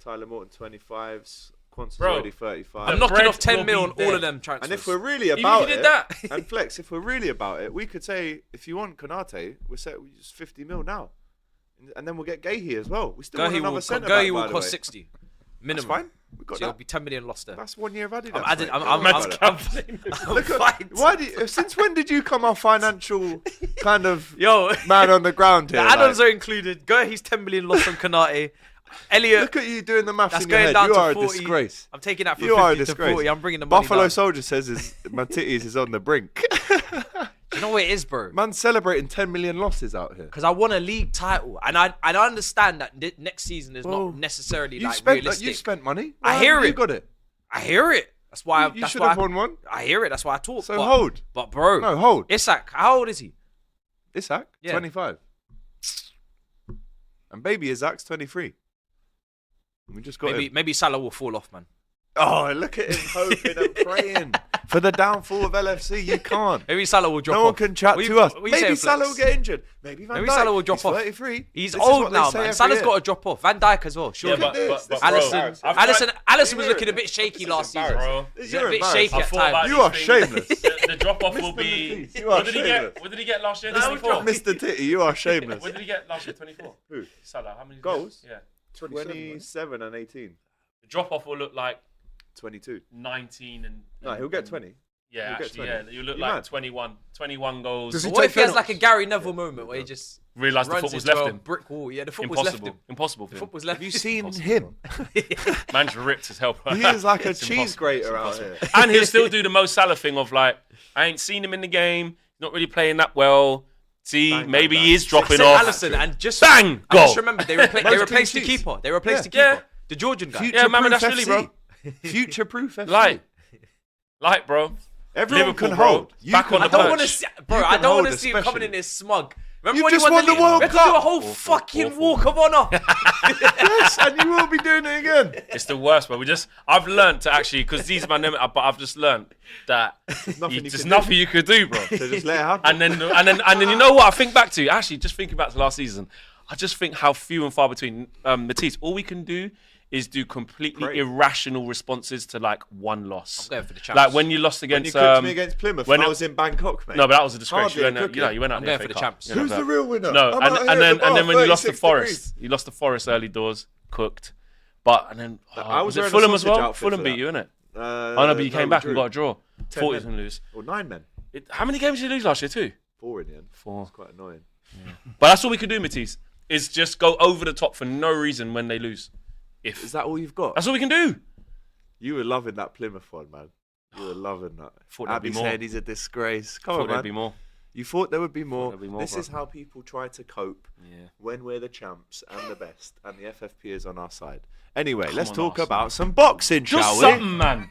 Tyler Morton 25s. Quanta's Bro, already 35. I'm The knocking bread off 10 will mil be on all there. of them transfers. And if we're really Even about if you it, did that. and Flex, if we're really about it, we could say if you want Konate, we just 50 mil now, and then we'll get Gahey as well. We still want another centre back. Gahey will by the cost way. 60 That's minimum. fine. We've got So it'll that. be 10 million lost there. That's 1 year of Adidas. I'm adding. mate. I'm Don't worry Man's about it. counting. Look at, why do you, since when did you come off financial kind of Yo, man on the ground the here? add-ons like? are included. Gahey's 10 million lost on Kanate. Elliot, Look at you doing the maths that's in your going head. down You to are 40. a disgrace. I'm taking that from You are a 50 to disgrace. 40. I'm bringing the money Buffalo down. Soldier says my titties is on the brink. You know what it is, bro? Man celebrating 10 million losses out here. Because I want a league title, and I understand that next season is Well, not necessarily You like spent realistic. you spent money. I Why hear haven't it. You got it. I hear it. That's why. You that's should why have won one. I hear it. That's why I talk. So but, hold. But bro, No, hold. Isak, how old is he? Isak, Yeah. 25. And baby Isak's 23. We just got him. Maybe Salah will fall off, man. Oh, look at him hoping and praying for the downfall of LFC. You can't. Maybe Salah will drop No off. one can chat What to you- us. what you Maybe saying, Salah Flex? will get injured. Maybe Van Maybe Dijk. Salah will drop He's off. 33. He's This is old what they now, say man. every Salah's year. got to drop off. Van Dijk as well. Yeah, Sure. Look at this. but This is bro, embarrassing. Allison was You're- looking a bit shaky this is last season. Bro. He's You're a bit embarrassed. shaky I at thought about times. You are these things. shameless. The drop off will Mr. be. Matisse, you are What did he get? shameless. What did he get last year? No, 24. Mr. Titty, you are shameless. What did he get last year? 24. Who? Salah. How many Goals? Yeah. 27 and 18. The drop off will look like 22. 19 and. No, he'll get 20. Yeah, You'll get actually, 20. yeah. You look You like mad? 21 goals. Does he But what if he has penalties? like a Gary Neville moment where he just Realised the runs football's into left a him. brick wall? Yeah, the football's left Impossible. him. Impossible for The him. football's left Have you him. seen Impossible, him? Man's ripped his help. He is like a It's cheese impossible. grater It's out impossible. here. And he'll still do the Mo Salah thing of like, I ain't seen him in the game. He's not really playing that well. See, Bang, maybe bang, he is bang. dropping Said off. Allison and just Bang! And Goal. just remember they replaced the clean sheets. keeper. They replaced the Yeah. keeper, the Georgian guy. Yeah, man, that's really, bro. Future-proof FC. Light, bro. Everyone Liverpool, can bro. hold. You Back can on I the don't perch. want to see, bro. You I can don't want hold to see him coming in especially. this smug. Remember You when just he won won the league? World We had to do a Cup. whole Awful, fucking awful. walk of honour. Yes, and you will be doing it again. It's the worst, bro. I've learned to actually, because these man, but I've just learned that nothing there's you can nothing you could do, bro. So just let it happen. And then you know what I think back to? Actually, just thinking back to last season, I just think how few and far between. Matisse, all we can do is do completely Pray. irrational responses to like one loss. I'm going for the champs. Like when you lost When you against. cooked me against Plymouth when when I it- was in Bangkok, mate. No, but that was a disgrace. Hardly You a went, cookie. you went out I'm there going for the FA Cup. champs. You know Who's that. the real winner? No, I'm and out here then at the bar, when you lost to 36 Forest, degrees. you lost to Forest early doors, cooked. But and then I was was it wearing a Fulham as sausage well? outfit Fulham for beat that. you, innit? Oh Oh no, but you came back and got a draw. 10 Thought you men. was gonna lose. Or 9 men. How many games did you lose last year? 2? 4 in the end. 4. It's quite annoying. But that's all we could do, Matisse. Is just go over the top for no reason when they lose. Is that all you've got? That's all we can do. You were loving that Plymouth one, man. You were loving that. Thought there'd be Abby more. said he's a disgrace. Come Thought on, there'd man. be more. You thought there would be more. there'd be more, This bro. is how people try to cope Yeah. when we're the champs and the best, and the FFP is on our side. Anyway, let's on, talk Arsenal. about some boxing, Just shall we? something, man.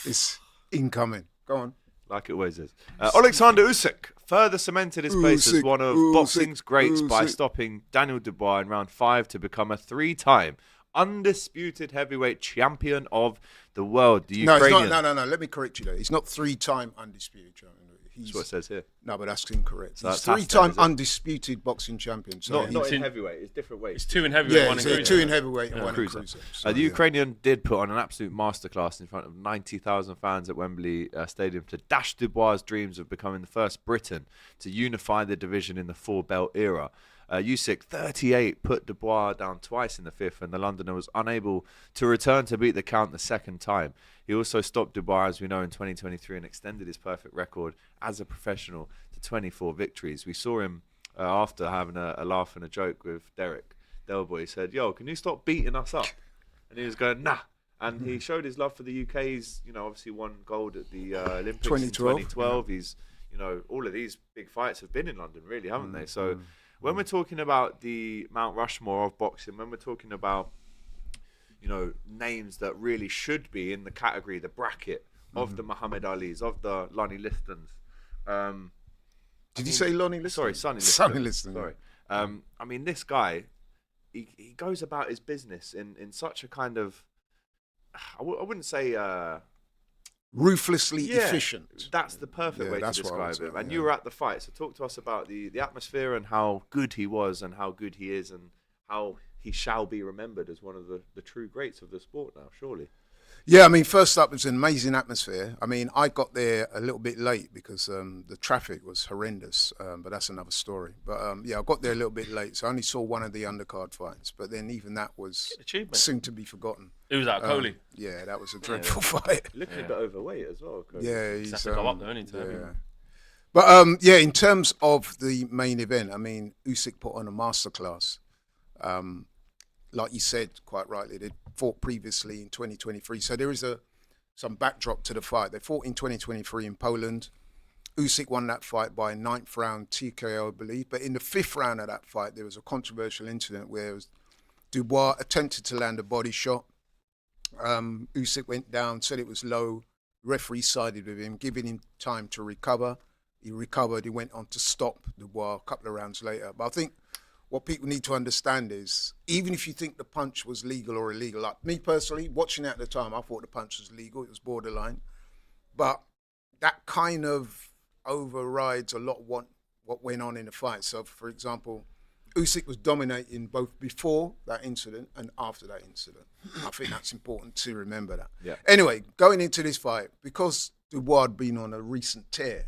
It's incoming. Go on. Like it always is. Alexander Usyk further cemented his place as Usyk, one of Usyk, boxing's greats by Usyk. stopping Daniel Dubois in round 5 to become a 3-time undisputed heavyweight champion of the world. The No, Ukrainian. it's not. No. Let me correct you there. He's not 3-time undisputed champion. That's what it says here. No, but that's incorrect. So He's that's 3-time is it? undisputed boxing champion. So Not he's- in heavyweight. It's different weights. It's 2 in heavyweight, yeah, 1 in he's cruiser. 2 in heavyweight and 1 in Cruiser. cruiser. So, The yeah. Ukrainian did put on an absolute masterclass in front of 90,000 fans at Wembley Stadium to dash Dubois' dreams of becoming the first Briton to unify the division in the 4-belt era. Usyk, 38, put Dubois down twice in the 5th, and the Londoner was unable to return to beat the count the second time. He also stopped Dubois, as we know, in 2023 and extended his perfect record as a professional to 24 victories. We saw him after having a laugh and a joke with Derek Delboy. He said, "Yo, can you stop beating us up?" And he was going, "Nah." And he showed his love for the UK. He's, obviously won gold at the Olympics 2012. in 2012. He's, all of these big fights have been in London, really, haven't they? So when we're talking about the Mount Rushmore of boxing, when we're talking about, names that really should be in the category, the bracket of the Muhammad Alis, of the Lonnie Listons. Did you say Lonnie Liston? Sorry, Sonny Liston. Sonny Liston. Sorry. I mean, this guy, he goes about his business in such a kind of, I wouldn't say... Ruthlessly efficient. That's the perfect way to that's what I would describe him. say, And yeah. you were at the fight, so talk to us about the atmosphere and how good he was and how good he is and how he shall be remembered as one of the true greats of the sport now, surely. Yeah, I mean, first up, it was an amazing atmosphere. I mean, I got there a little bit late because the traffic was horrendous, but that's another story. But yeah, I got there a little bit late, so I only saw one of the undercard fights. But then even that was Achievement. soon to be forgotten. It was out of Coley. Yeah, that was a dreadful fight. Looking a bit overweight as well. Cody. Yeah, He's he's had to go up there, only to yeah. heavyweight. But yeah, in terms of the main event, I mean, Usyk put on a masterclass. Like you said quite rightly, they fought previously in 2023. So there is some backdrop to the fight. They fought in 2023 in Poland. Usyk won that fight by 9th round TKO, I believe. But in the 5th round of that fight, there was a controversial incident where Dubois attempted to land a body shot. Usyk went down, said it was low. Referee sided with him, giving him time to recover. He recovered. He went on to stop Dubois a couple of rounds later. But I think what people need to understand is, even if you think the punch was legal or illegal, like me personally, watching it at the time, I thought the punch was legal. It was borderline. But that kind of overrides a lot of what went on in the fight. So, for example, Usyk was dominating both before that incident and after that incident. I think that's important to remember that. Yeah. Anyway, going into this fight, because Dubois had been on a recent tear,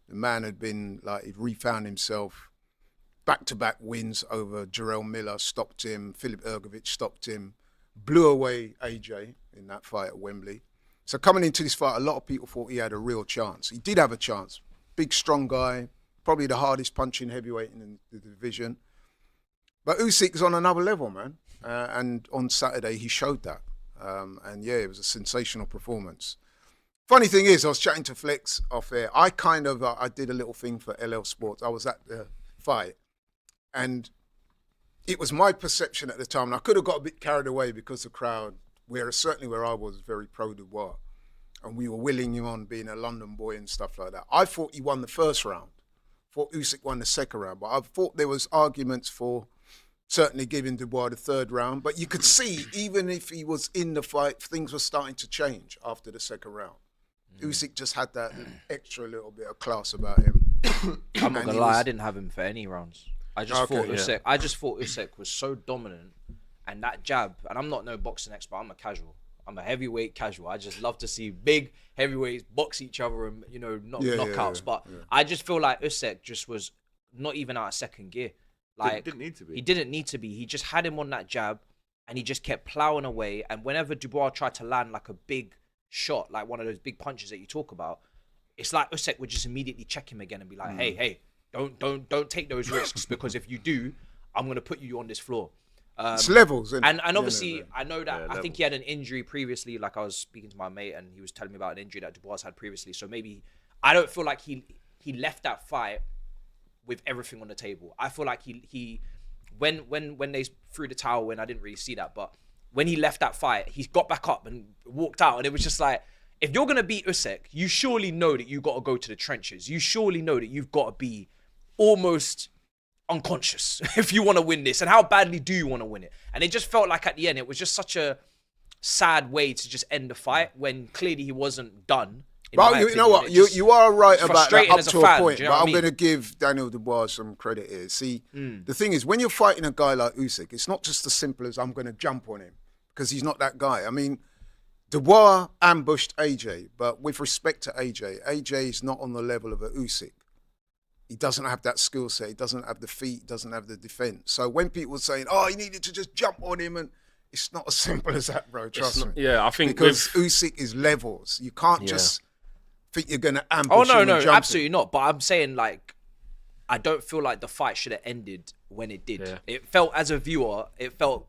the man had been he'd refound himself. Back-to-back wins over Jarrell Miller stopped him. Filip Ergovic stopped him. Blew away AJ in that fight at Wembley. So coming into this fight, a lot of people thought he had a real chance. He did have a chance. Big, strong guy, probably the hardest punching heavyweight in the division. But Usyk's on another level, man. And on Saturday, he showed that. And yeah, it was a sensational performance. Funny thing is, I was chatting to Flex off air. I did a little thing for LL Sports. I was at the fight. And it was my perception at the time, and I could have got a bit carried away because the crowd, certainly where I was, very pro-Dubois. And we were willing him on being a London boy and stuff like that. I thought he won the first round. Thought Usyk won the second round. But I thought there was arguments for certainly giving Dubois the third round. But you could see, even if he was in the fight, things were starting to change after the second round. Usyk just had that extra little bit of class about him. I'm not gonna lie, I didn't have him for any rounds. I just thought Usyk was so dominant, and that jab. And I'm not no boxing expert. I'm a casual. I'm a heavyweight casual. I just love to see big heavyweights box each other and knockouts. But I just feel like Usyk just was not even out of second gear. Like didn't need to be. He didn't need to be. He just had him on that jab, and he just kept plowing away. And whenever Dubois tried to land like a big shot, like one of those big punches that you talk about, it's like Usyk would just immediately check him again and be like, hey, don't take those risks, because if you do, I'm gonna put you on this floor. It's levels, isn't it? And obviously, I know that I think he had an injury previously. Like I was speaking to my mate, and he was telling me about an injury that Dubois had previously. So maybe I don't feel like he left that fight with everything on the table. I feel like he when they threw the towel in, I didn't really see that, but when he left that fight, he got back up and walked out, and it was just like, if you're gonna beat Usyk, you surely know that you got to go to the trenches. You surely know that you've got to be almost unconscious if you want to win this. And how badly do you want to win it? And it just felt like at the end, it was just such a sad way to just end the fight when clearly he wasn't done. But you know what? You are right about that up to a point. You know but I'm going to give Daniel Dubois some credit here. See, the thing is, when you're fighting a guy like Usyk, it's not just as simple as I'm going to jump on him, because he's not that guy. I mean, Dubois ambushed AJ, but with respect to AJ is not on the level of a Usyk. He doesn't have that skill set. He doesn't have the feet. He doesn't have the defense. So when people are saying, "Oh, he needed to just jump on him," and it's not as simple as that, bro. Trust me. Yeah, I think because Usyk is levels. You can't just think you're going to ambush him. Oh no, and jump absolutely him. not. But I'm saying, like, I don't feel like the fight should have ended when it did. Yeah. It felt, as a viewer, it felt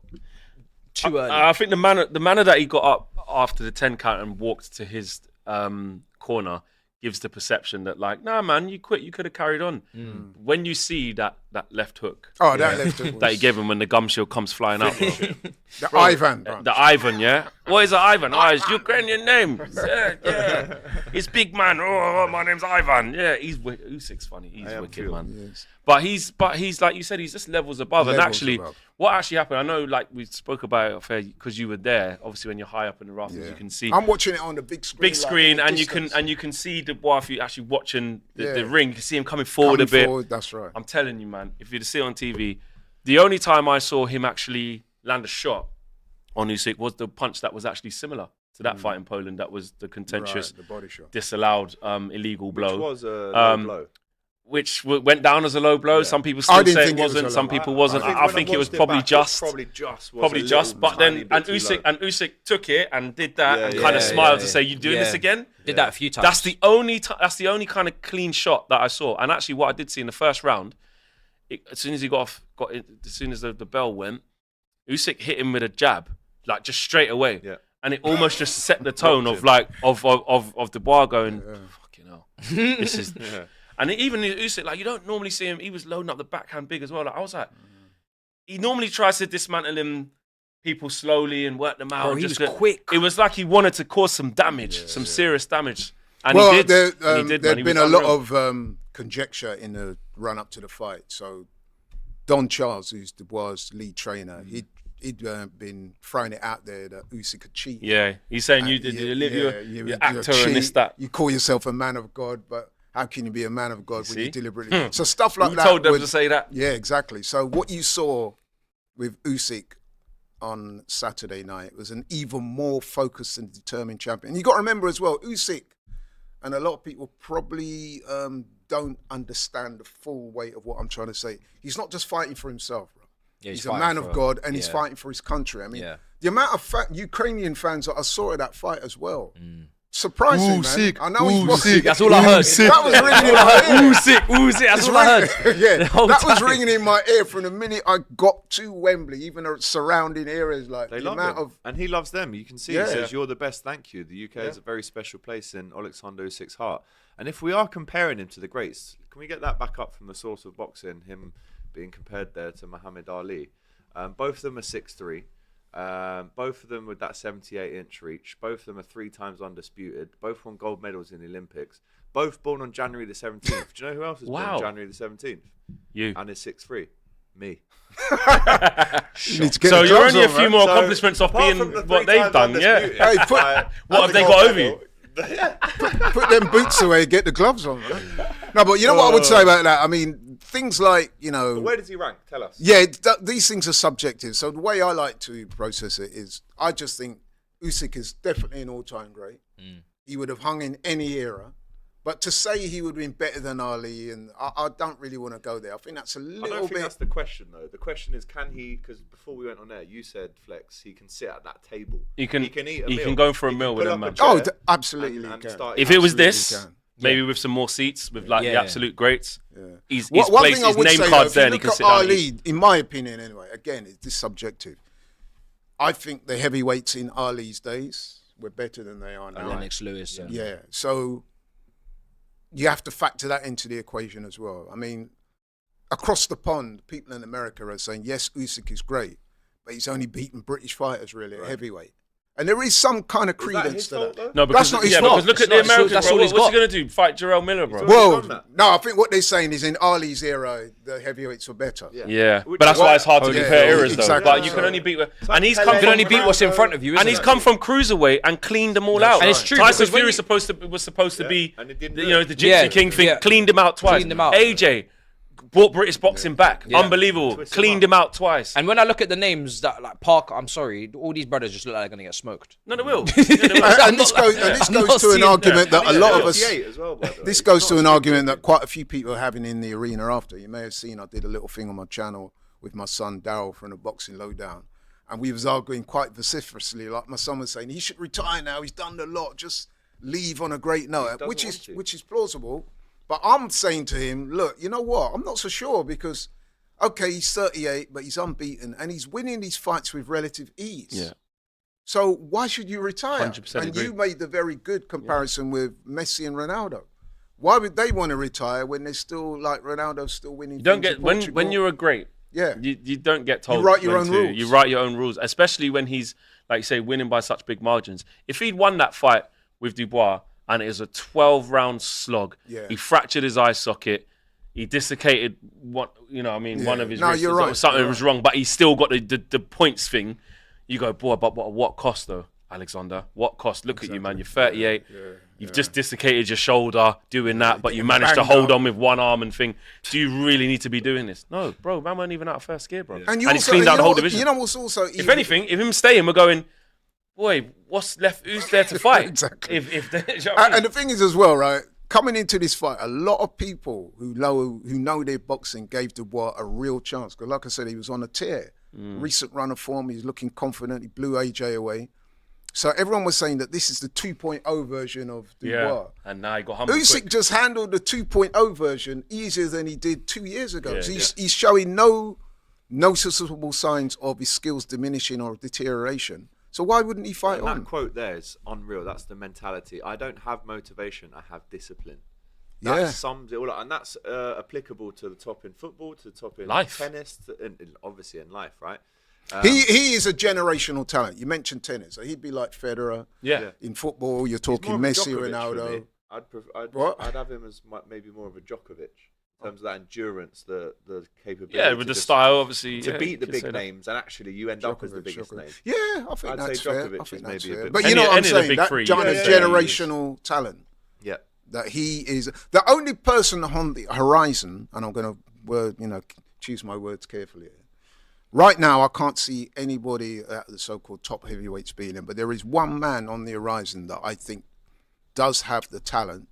too early. I think the manner that he got up after the 10 count and walked to his corner gives the perception that, like, nah, man, you quit. You could have carried on. When you see that left hook, that left hook that he gave him when the gum shield comes flying out, the Ivan, bro. the Ivan, yeah. What is it, Ivan? Oh, it's Ukrainian name. Yeah. He's big man. Oh, my name's Ivan. Yeah, Usyk's funny. He's wicked, man. Yes. But he's like you said, he's just levels above. And actually, what actually happened? I know, like we spoke about it because you were there. Obviously, when you're high up in the rafters, you can see. I'm watching it on the big screen. Big screen, and you can see Dubois if you're actually watching the ring. You can see him coming forward a bit. That's right. I'm telling you, man. If you'd see it on TV, the only time I saw him actually land a shot on Usyk was the punch that was actually similar to that fight in Poland. That was the contentious, the body shot, disallowed, illegal blow. Which was a low blow. Which went down as a low blow. Some people still say it wasn't. Some people wasn't. I think it was probably just. Probably just. But then, and Usyk took it and did that and kind of smiled to say, "You doing this again?" Did that a few times. That's the only kind of clean shot that I saw. And actually, what I did see in the first round, as soon as he as soon as the bell went, Usyk hit him with a jab, like just straight away. Yeah. And it almost just set the tone of Dubois going, "Fucking hell, this is." And even Usyk, like, you don't normally see him. He was loading up the backhand big as well. Like, I was like, he normally tries to dismantle him, people slowly and work them out. Bro, he was quick. It was like he wanted to cause some damage, some serious damage. And he did. There'd been a lot of conjecture in the run up to the fight. So Don Charles, who's Dubois' lead trainer, he'd been throwing it out there that Usyk could cheat. Yeah, he's saying you're actor and this, that. You call yourself a man of God, but how can you be a man of God when you deliberately... So stuff like that... You told them to say that? Yeah, exactly. So what you saw with Usyk on Saturday night was an even more focused and determined champion. And you got to remember as well, Usyk, and a lot of people probably don't understand the full weight of what I'm trying to say. He's not just fighting for himself, bro. Yeah, he's a man of God, and he's fighting for his country. I mean, the amount of Ukrainian fans that I saw at that fight as well. Surprising, man. Usyk, I know he's Usyk. watching. That's all I heard. That was ringing in my ear. Usyk. That's all I heard. Yeah, The whole that was time. ringing in my ear from the minute I got to Wembley, even the surrounding areas. Like They the love amount him. of And he loves them. You can see Yeah. he says, "You're the best, thank you." The UK is a very special place in Alexander Usyk's heart. And if we are comparing him to the greats, can we get that back up from the source of boxing, him being compared there to Muhammad Ali? Both of them are 6'3". Both of them with that 78-inch reach. Both of them are 3 times undisputed. Both won gold medals in the Olympics. Both born on January the 17th. Do you know who else is born on January the 17th? You. And is 6'3". Me. You need to get So the you're gloves only a on, few man. more So, accomplishments off apart being from the what 3 they've times done, yeah. undisputed, Hey, put- What have they got over you? Put them boots away, get the gloves on, man. No, but you know what I would say about that? I mean, things like, Where does he rank? Tell us. yeah, these things are subjective. So the way I like to process it is, I just think Usyk is definitely an all-time great. He would have hung in any era. But to say he would have been better than Ali, and I don't really want to go there. I think that's a I little don't think bit. that's the question, though. The question is, can he? Because before we went on air, you said, Flex, he can sit at that table. He can eat a he meal. can go for a He meal can with pull them, up man. a Oh, chair absolutely. and he can. start If it was Absolutely this, can. maybe with some more seats, with like the Yeah. absolute greats, his One place, thing I his would name say, cards though, there, if and you he can look sit at down and eat. Ali, in my opinion anyway, again, it's this subjective. I think the heavyweights in Ali's days were better than they are now. Lennox Lewis. Yeah, so you have to factor that into the equation as well. I mean, across the pond, people in America are saying, yes, Usyk is great, but he's only beaten British fighters really at heavyweight. And there is some kind of Is that credence his to fault, that. though? No, because, not his yeah, fault. because look It's at the not his fault. Americans, That's bro. all he's What's he got. going to do? Fight Jarrell Miller, bro? He's already Well, done that. no, I think what they're saying is in Ali's era, the heavyweights were better. Yeah, Which but that's is why it's hard to yeah, compare eras, though. exactly. But you can only beat, and he's Pele come You can from only beat what's in front of you, and isn't he's it? come from cruiserweight and cleaned them all out. And it's true, Tyson because when Fury you- was supposed to be, and it didn't you do know, it. the Gypsy Yeah, King thing. yeah. Cleaned him out twice. Cleaned him out. AJ brought British boxing back. Yeah. Unbelievable. Twist him Cleaned up. him out twice. And when I look at the names that like Parker, I'm sorry, all these brothers just look like they're gonna get smoked. No, they will. Yeah, they will. And this goes I'm to not an seeing argument that a lot of us. 58 as well, by the way. This He's goes not to an a argument super that quite a few people are having in the arena after. You may have seen I did a little thing on my channel with my son Daryl from the Boxing Lowdown. And we was arguing quite vociferously. Like my son was saying, he should retire now. He's done a lot. Just leave on a great note, doesn't which want is to. which is plausible. But I'm saying to him, look, you know what? I'm not so sure because, okay, he's 38, but he's unbeaten and he's winning these fights with relative ease. Yeah. So why should you retire? 100% And agree. you made the very good comparison with Messi and Ronaldo. Why would they want to retire when they're still like Ronaldo's still winning? You don't things get in when Portugal? you're a great. Yeah. You don't get told. write your when own to. rules. You write your own rules, especially when he's like you say winning by such big margins. If he'd won that fight with Dubois and it was a 12-round slog, Yeah. he fractured his eye socket. He dislocated one of his No, wrists. you're or right, something you're was right. wrong, but he still got the points thing. You go, boy, but what cost though, Alexander? What cost? Look at you, man. You're 38. You've just dislocated your shoulder doing that, but you managed to banged hold up. on with one arm and thing. Do you really need to be doing this? No, bro. Man weren't even out of first gear, bro. And, you he's also, cleaned out you the whole know, division. You know what's also If anything, if him staying, we're going, boy, what's left? Who's there to fight? Exactly. If you know what I mean? and the thing is as well, right? Coming into this fight, a lot of people who know their boxing gave Dubois a real chance. Because like I said, he was on a tear. Recent run of form, he's looking confident. He blew AJ away. So everyone was saying that this is the 2.0 version of Dubois. And now he got humbled. Usyk quick. just handled the 2.0 version easier than he did 2 years ago. Yeah, so he's showing no noticeable signs of his skills diminishing or deterioration. So why wouldn't he fight And on? that quote there is unreal. That's the mentality. I don't have motivation. I have discipline. That Yeah. sums it all up. And that's applicable to the top in football, to the top in Life. tennis, and obviously in life, right? He is a generational talent. You mentioned tennis. So he'd be like Federer. Yeah. In football, you're He's more talking of a Messi, Djokovic for Ronaldo. me. What? I'd have him as maybe more of a Djokovic in terms of that endurance, the capability. Yeah, with to the just- style, obviously. to yeah, beat you the could big say that. names, and actually you end up as the biggest name. Yeah, I think I'd that's say fair. Djokovic I is think maybe that's a fair. bit But more- you know Any- what I'm any of the saying? big That three, kind yeah, of yeah, generational talent. Yeah. That he is the only person on the horizon, and I'm going to choose my words carefully. Right now, I can't see anybody at the so-called top heavyweights beating him, but there is one man on the horizon that I think does have the talent,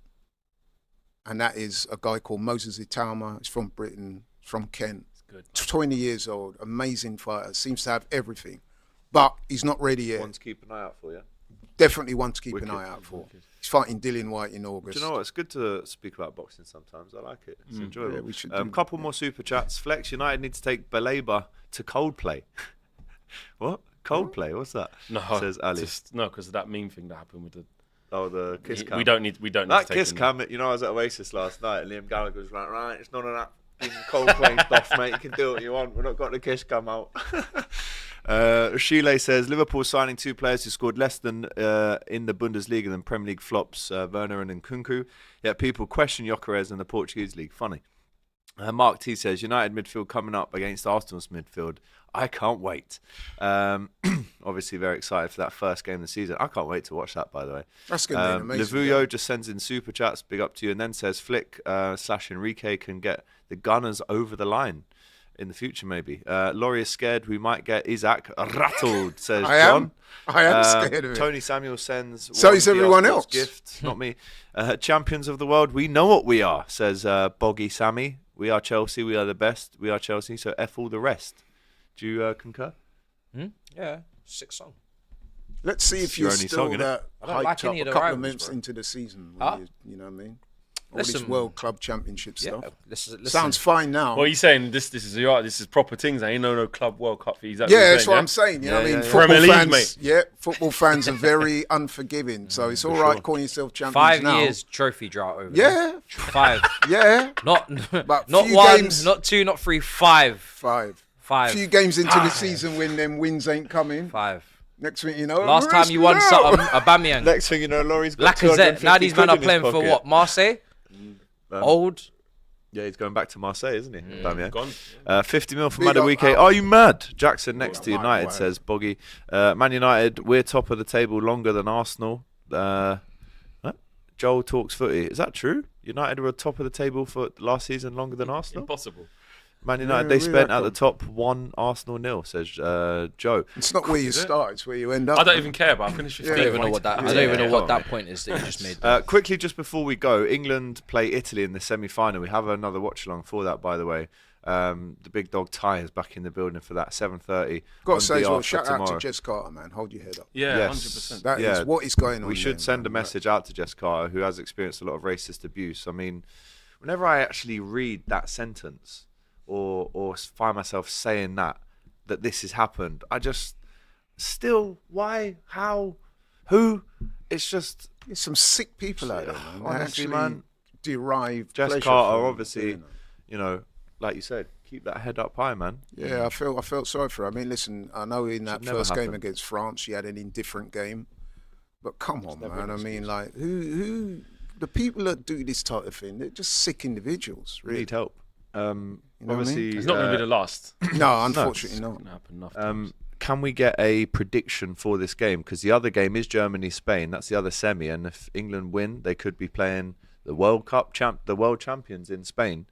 and that is a guy called Moses Itauma. He's from Britain, from Kent. Good. 20 years old, amazing fighter, seems to have everything. but he's not ready yet. One to keep an eye out for, yeah? Definitely one to keep Wicked. an eye out for. He's fighting Dillian White in Do August. you know what? It's good to speak about boxing sometimes. I like it. It's enjoyable. Yeah, we should Couple more super chats. Flex, United need to take Baleba to Coldplay. What? Coldplay? What's that? No, says Ali. because of that meme thing that happened with the. The kiss cam. We don't need. That to take kiss him cam. You know, I was at Oasis last night, and Liam Gallagher was like, "Right, it's none of that Coldplay stuff, mate. You can do what you want. We're not got the kiss cam out." Shile says Liverpool signing 2 players who scored less than in the Bundesliga than Premier League flops, Werner and Nkunku. Yet people question Gyökeres in the Portuguese league. Funny. Mark T says United midfield coming up against Arsenal's midfield. I can't wait. Obviously very excited for that first game of the season. I can't wait to watch that, by the way. That's going to be an amazing Lavuyo game. just sends in super chats, big up to you, and then says Flick / Enrique can get the Gunners over the line in the future, maybe. Laurie is scared we might get Isak rattled, says John. I am scared of it. Tony Samuel sends So one is everyone VR else. gift, not me. Champions of the world, we know what we are, says Boggy Sammy. We are Chelsea, we are the best, we are Chelsea, so F all the rest. Do you concur? Yeah, sick song. Let's see if It's you're your only still song, innit? that I don't like hyped up any a of the couple of rivals, minutes bro. into the season. Huh? You know what I mean? All this Listen. World Club Championship Yeah, stuff. listen. Sounds fine now. What are you saying? This is proper things. I ain't no Club World Cup for you. Yeah, that's what I'm saying. You know what I mean? yeah. Football Premier League, fans, mate. yeah, football fans are very unforgiving. So it's all right calling yourself champions 5 now. years trophy drought over there. Yeah, 5. yeah. Not But not few 1, games- not 2, not 3, 5. 5. 5. Few games into the season when them wins ain't coming. 5. Next thing you know, Last time you won something, Aubameyang. Next thing you know, Laurie's got Lacazette. Now these men are 250 playing quid in for his what? pocket. Marseille? Old? Yeah, he's going back to Marseille, isn't he? Aubameyang. Gone. 50 mil for Big up, Madueke. Al. Are you mad? Jackson next to my United, word. says Boggy. Man United, we're top of the table longer than Arsenal. What? Joel talks footy. Is that true? United were top of the table for last season longer than Arsenal? Impossible. Man United, Yeah, they we spent at reckon. the top 1, Arsenal 0, says Joe. It's not where you start; it's where you end up. I don't even care, but I finished 15th. I don't even know what that. I don't even know what that point is that you just made. Quickly, just before we go, England play Italy in the semi-final. We have another watch-along for that, by the way. The big dog Ty is back in the building for that 7:30. Got on to say as DR well, for shout out to tomorrow. Jess Carter, man. Hold your head up. Yeah, Yes. 100%. That is Yeah. what is going on. We should there, send a man. message out to Jess Carter, who has experienced a lot of racist abuse. I mean, whenever I actually read that sentence or find myself saying that this has happened, I just still, why, how, who? It's just, There's some sick people out there, man. They honestly, actually man. derive Jess pleasure Carter, from obviously, doing it. you know, like you said, keep that head up high, man. Yeah, I felt sorry for her. I mean, listen, I know in that never first game happen. against France, she had an indifferent game, but come on, man. I mean, like, who, the people that do this type of thing, they're just sick individuals, We really. need help. know what I mean? Obviously, It's not going to be the last. No, unfortunately It's not. going to happen enough times. can we get a prediction for this game? Because the other game is Germany-Spain. That's the other semi, and if England win, they could be playing the World Cup the world champions in Spain.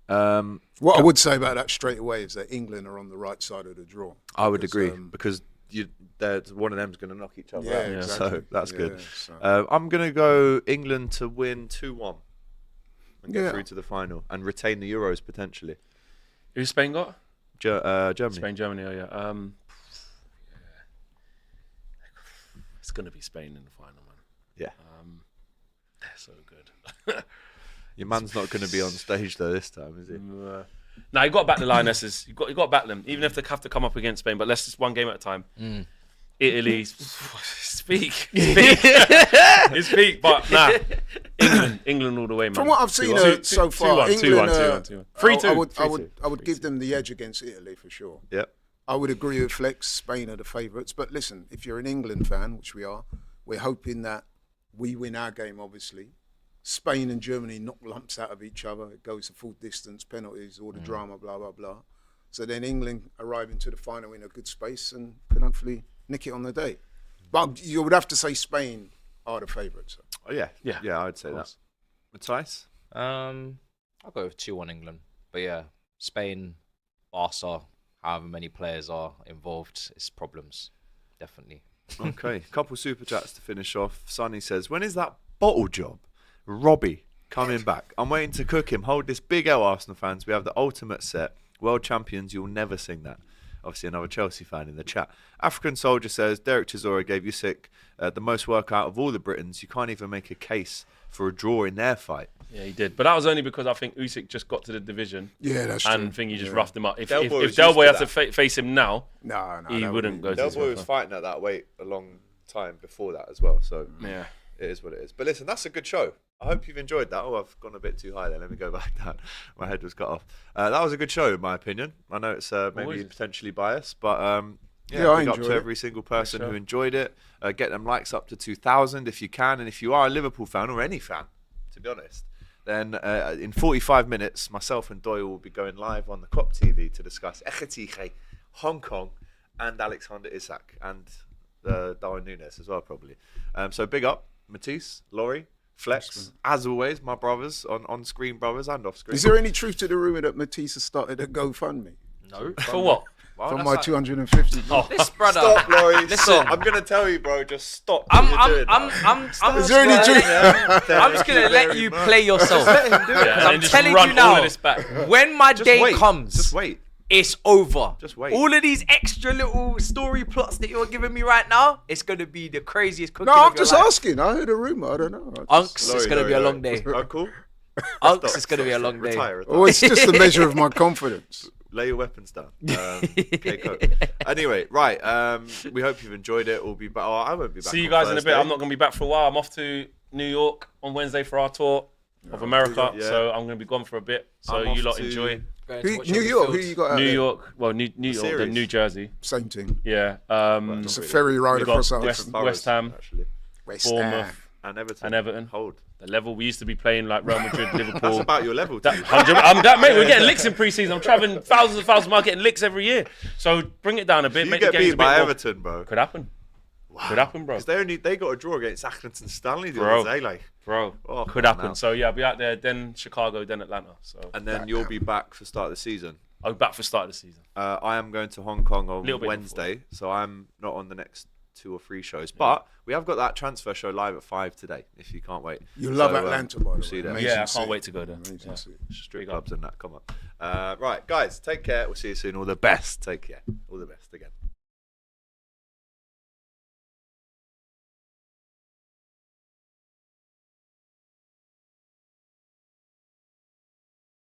What I would say about that straight away is that England are on the right side of the draw. I would Because, agree because one of them's going to knock each other Yeah, out. exactly. So that's Yeah, good. so- I'm going to go England to win 2-1 and get Yeah. through to the final and retain the Euros potentially. Who's Spain got? Germany. Spain, Germany. Oh yeah. It's going to be Spain in the final, man. Yeah. They're so good. Your man's not going to be on stage though this time, is he? Now you got to back the Lionesses. You got to back them, even if they have to come up against Spain. But let's just one game at a time. Italy, speak. But nah, England all the way, man. From what I've seen 2-1. so far, 2-1, England, 2-1, 2-1. 3-2. I would give them the edge against Italy for sure. Yep. I would agree with Flex. Spain are the favourites, but listen, if you're an England fan, which we are, we're hoping that we win our game. Obviously, Spain and Germany knock lumps out of each other. It goes to full distance, penalties, all the drama, blah blah blah. So then England arrive into the final in a good space and can hopefully nick it on the day. But you would have to say Spain are the favourites. Oh yeah. Yeah. I'd say that. Matthias? I'll go with 2-1 England. But yeah, Spain, Barca, however many players are involved, it's problems. Definitely. Okay, couple super chats to finish off. Sonny says, when is that bottle job? Robbie coming back. I'm waiting to cook him. Hold this big L, Arsenal fans. We have the ultimate set. World champions, you'll never sing that. Obviously, another Chelsea fan in the chat. African Soldier says, Derek Chisora gave Usyk the most work out of all the Britons. You can't even make a case for a draw in their fight. Yeah, he did. But that was only because I think Usyk just got to the division. Yeah, that's true. And Thingy just roughed him up. If Del Boy was Del Boy used had to to face him now, no, he wouldn't go to Del this Boy was one. fighting at that weight a long time before that as well. So Yeah. it is what it is. But listen, that's a good show. I hope you've enjoyed that. Oh, I've gone a bit too high there. Let me go back down. My head was cut off. That was a good show, in my opinion. I know it's maybe potentially biased, but Yeah, I big up enjoyed to it. every single person who enjoyed it. Get them likes up to 2,000 if you can. And if you are a Liverpool fan or any fan, to be honest, then in 45 minutes, myself and Doyle will be going live on the COP TV to discuss Ekitike, Hong Kong, and Alexander Isak, and Darwin Núñez as well, probably. So big up, Matisse, Laurie, Flex, as always, my brothers, on-screen brothers and off-screen. Is there any truth to the rumour that Matisse has started a GoFundMe? No. For what? Well, From that's my like- 250. Oh, This brother. Stop, Laurie. Listen. Stop. I'm gonna tell you, bro. Just stop. I'm Is there any truth? I'm just gonna let you play yourself. Let him do it. yeah, I'm and just telling run you now. all of this back. When my Just day wait. comes, Just wait. it's over. Just wait. All of these extra little story plots that you're giving me right now, it's gonna be the craziest cooking No, of I'm your just life. asking. I heard a rumour. I don't know. Unks, it's Laurie, gonna be a Laurie, long Laurie. day. Oh, cool. Unks, Stop, it's gonna be a long day. Retire. Oh, it's just a measure of my confidence. Lay your weapons down. Okay, cool. Anyway, right. We hope you've enjoyed it. We'll be back. Oh, I won't be back. See you on guys in a Thursday. bit. I'm not going to be back for a while. I'm off to New York on Wednesday for our tour of America. yeah. So I'm going to be gone for a bit. So I'm you off lot to enjoy. Going to Who, watch New on the York, who field. you got out New there? York. Well, New York, series. then New Jersey. Same team. Yeah. It's a ferry ride we got across our West Ham, actually, West Bournemouth, and Everton. and Everton. Hold. The level we used to be playing like Real Madrid, Liverpool. That's about your level. That too. 100, mate, we're getting licks in pre-season. I'm traveling thousands of miles, getting licks every year. So bring it down a bit. You Make get the games beat a bit by more. Everton, bro. Could happen. Could happen, bro. Because they got a draw against Accrington Stanley the Bro. other day, like. Bro, Oh, could come on happen. now. So yeah, I'll be out there, then Chicago, then Atlanta. So And then you'll be back for start of the season. I'll be back for start of the season. I am going to Hong Kong on Little bit Wednesday, so I'm not on the next 2 or 3 shows. But we have got that transfer show live at 5 today, if you can't wait. You love So, Atlanta, by the we'll way. see you there. Amazing Yeah, I can't city. wait to go there. Amazing Yeah. city. Street clubs and that, come on. Right, guys, take care. We'll see you soon. All the best. Take care.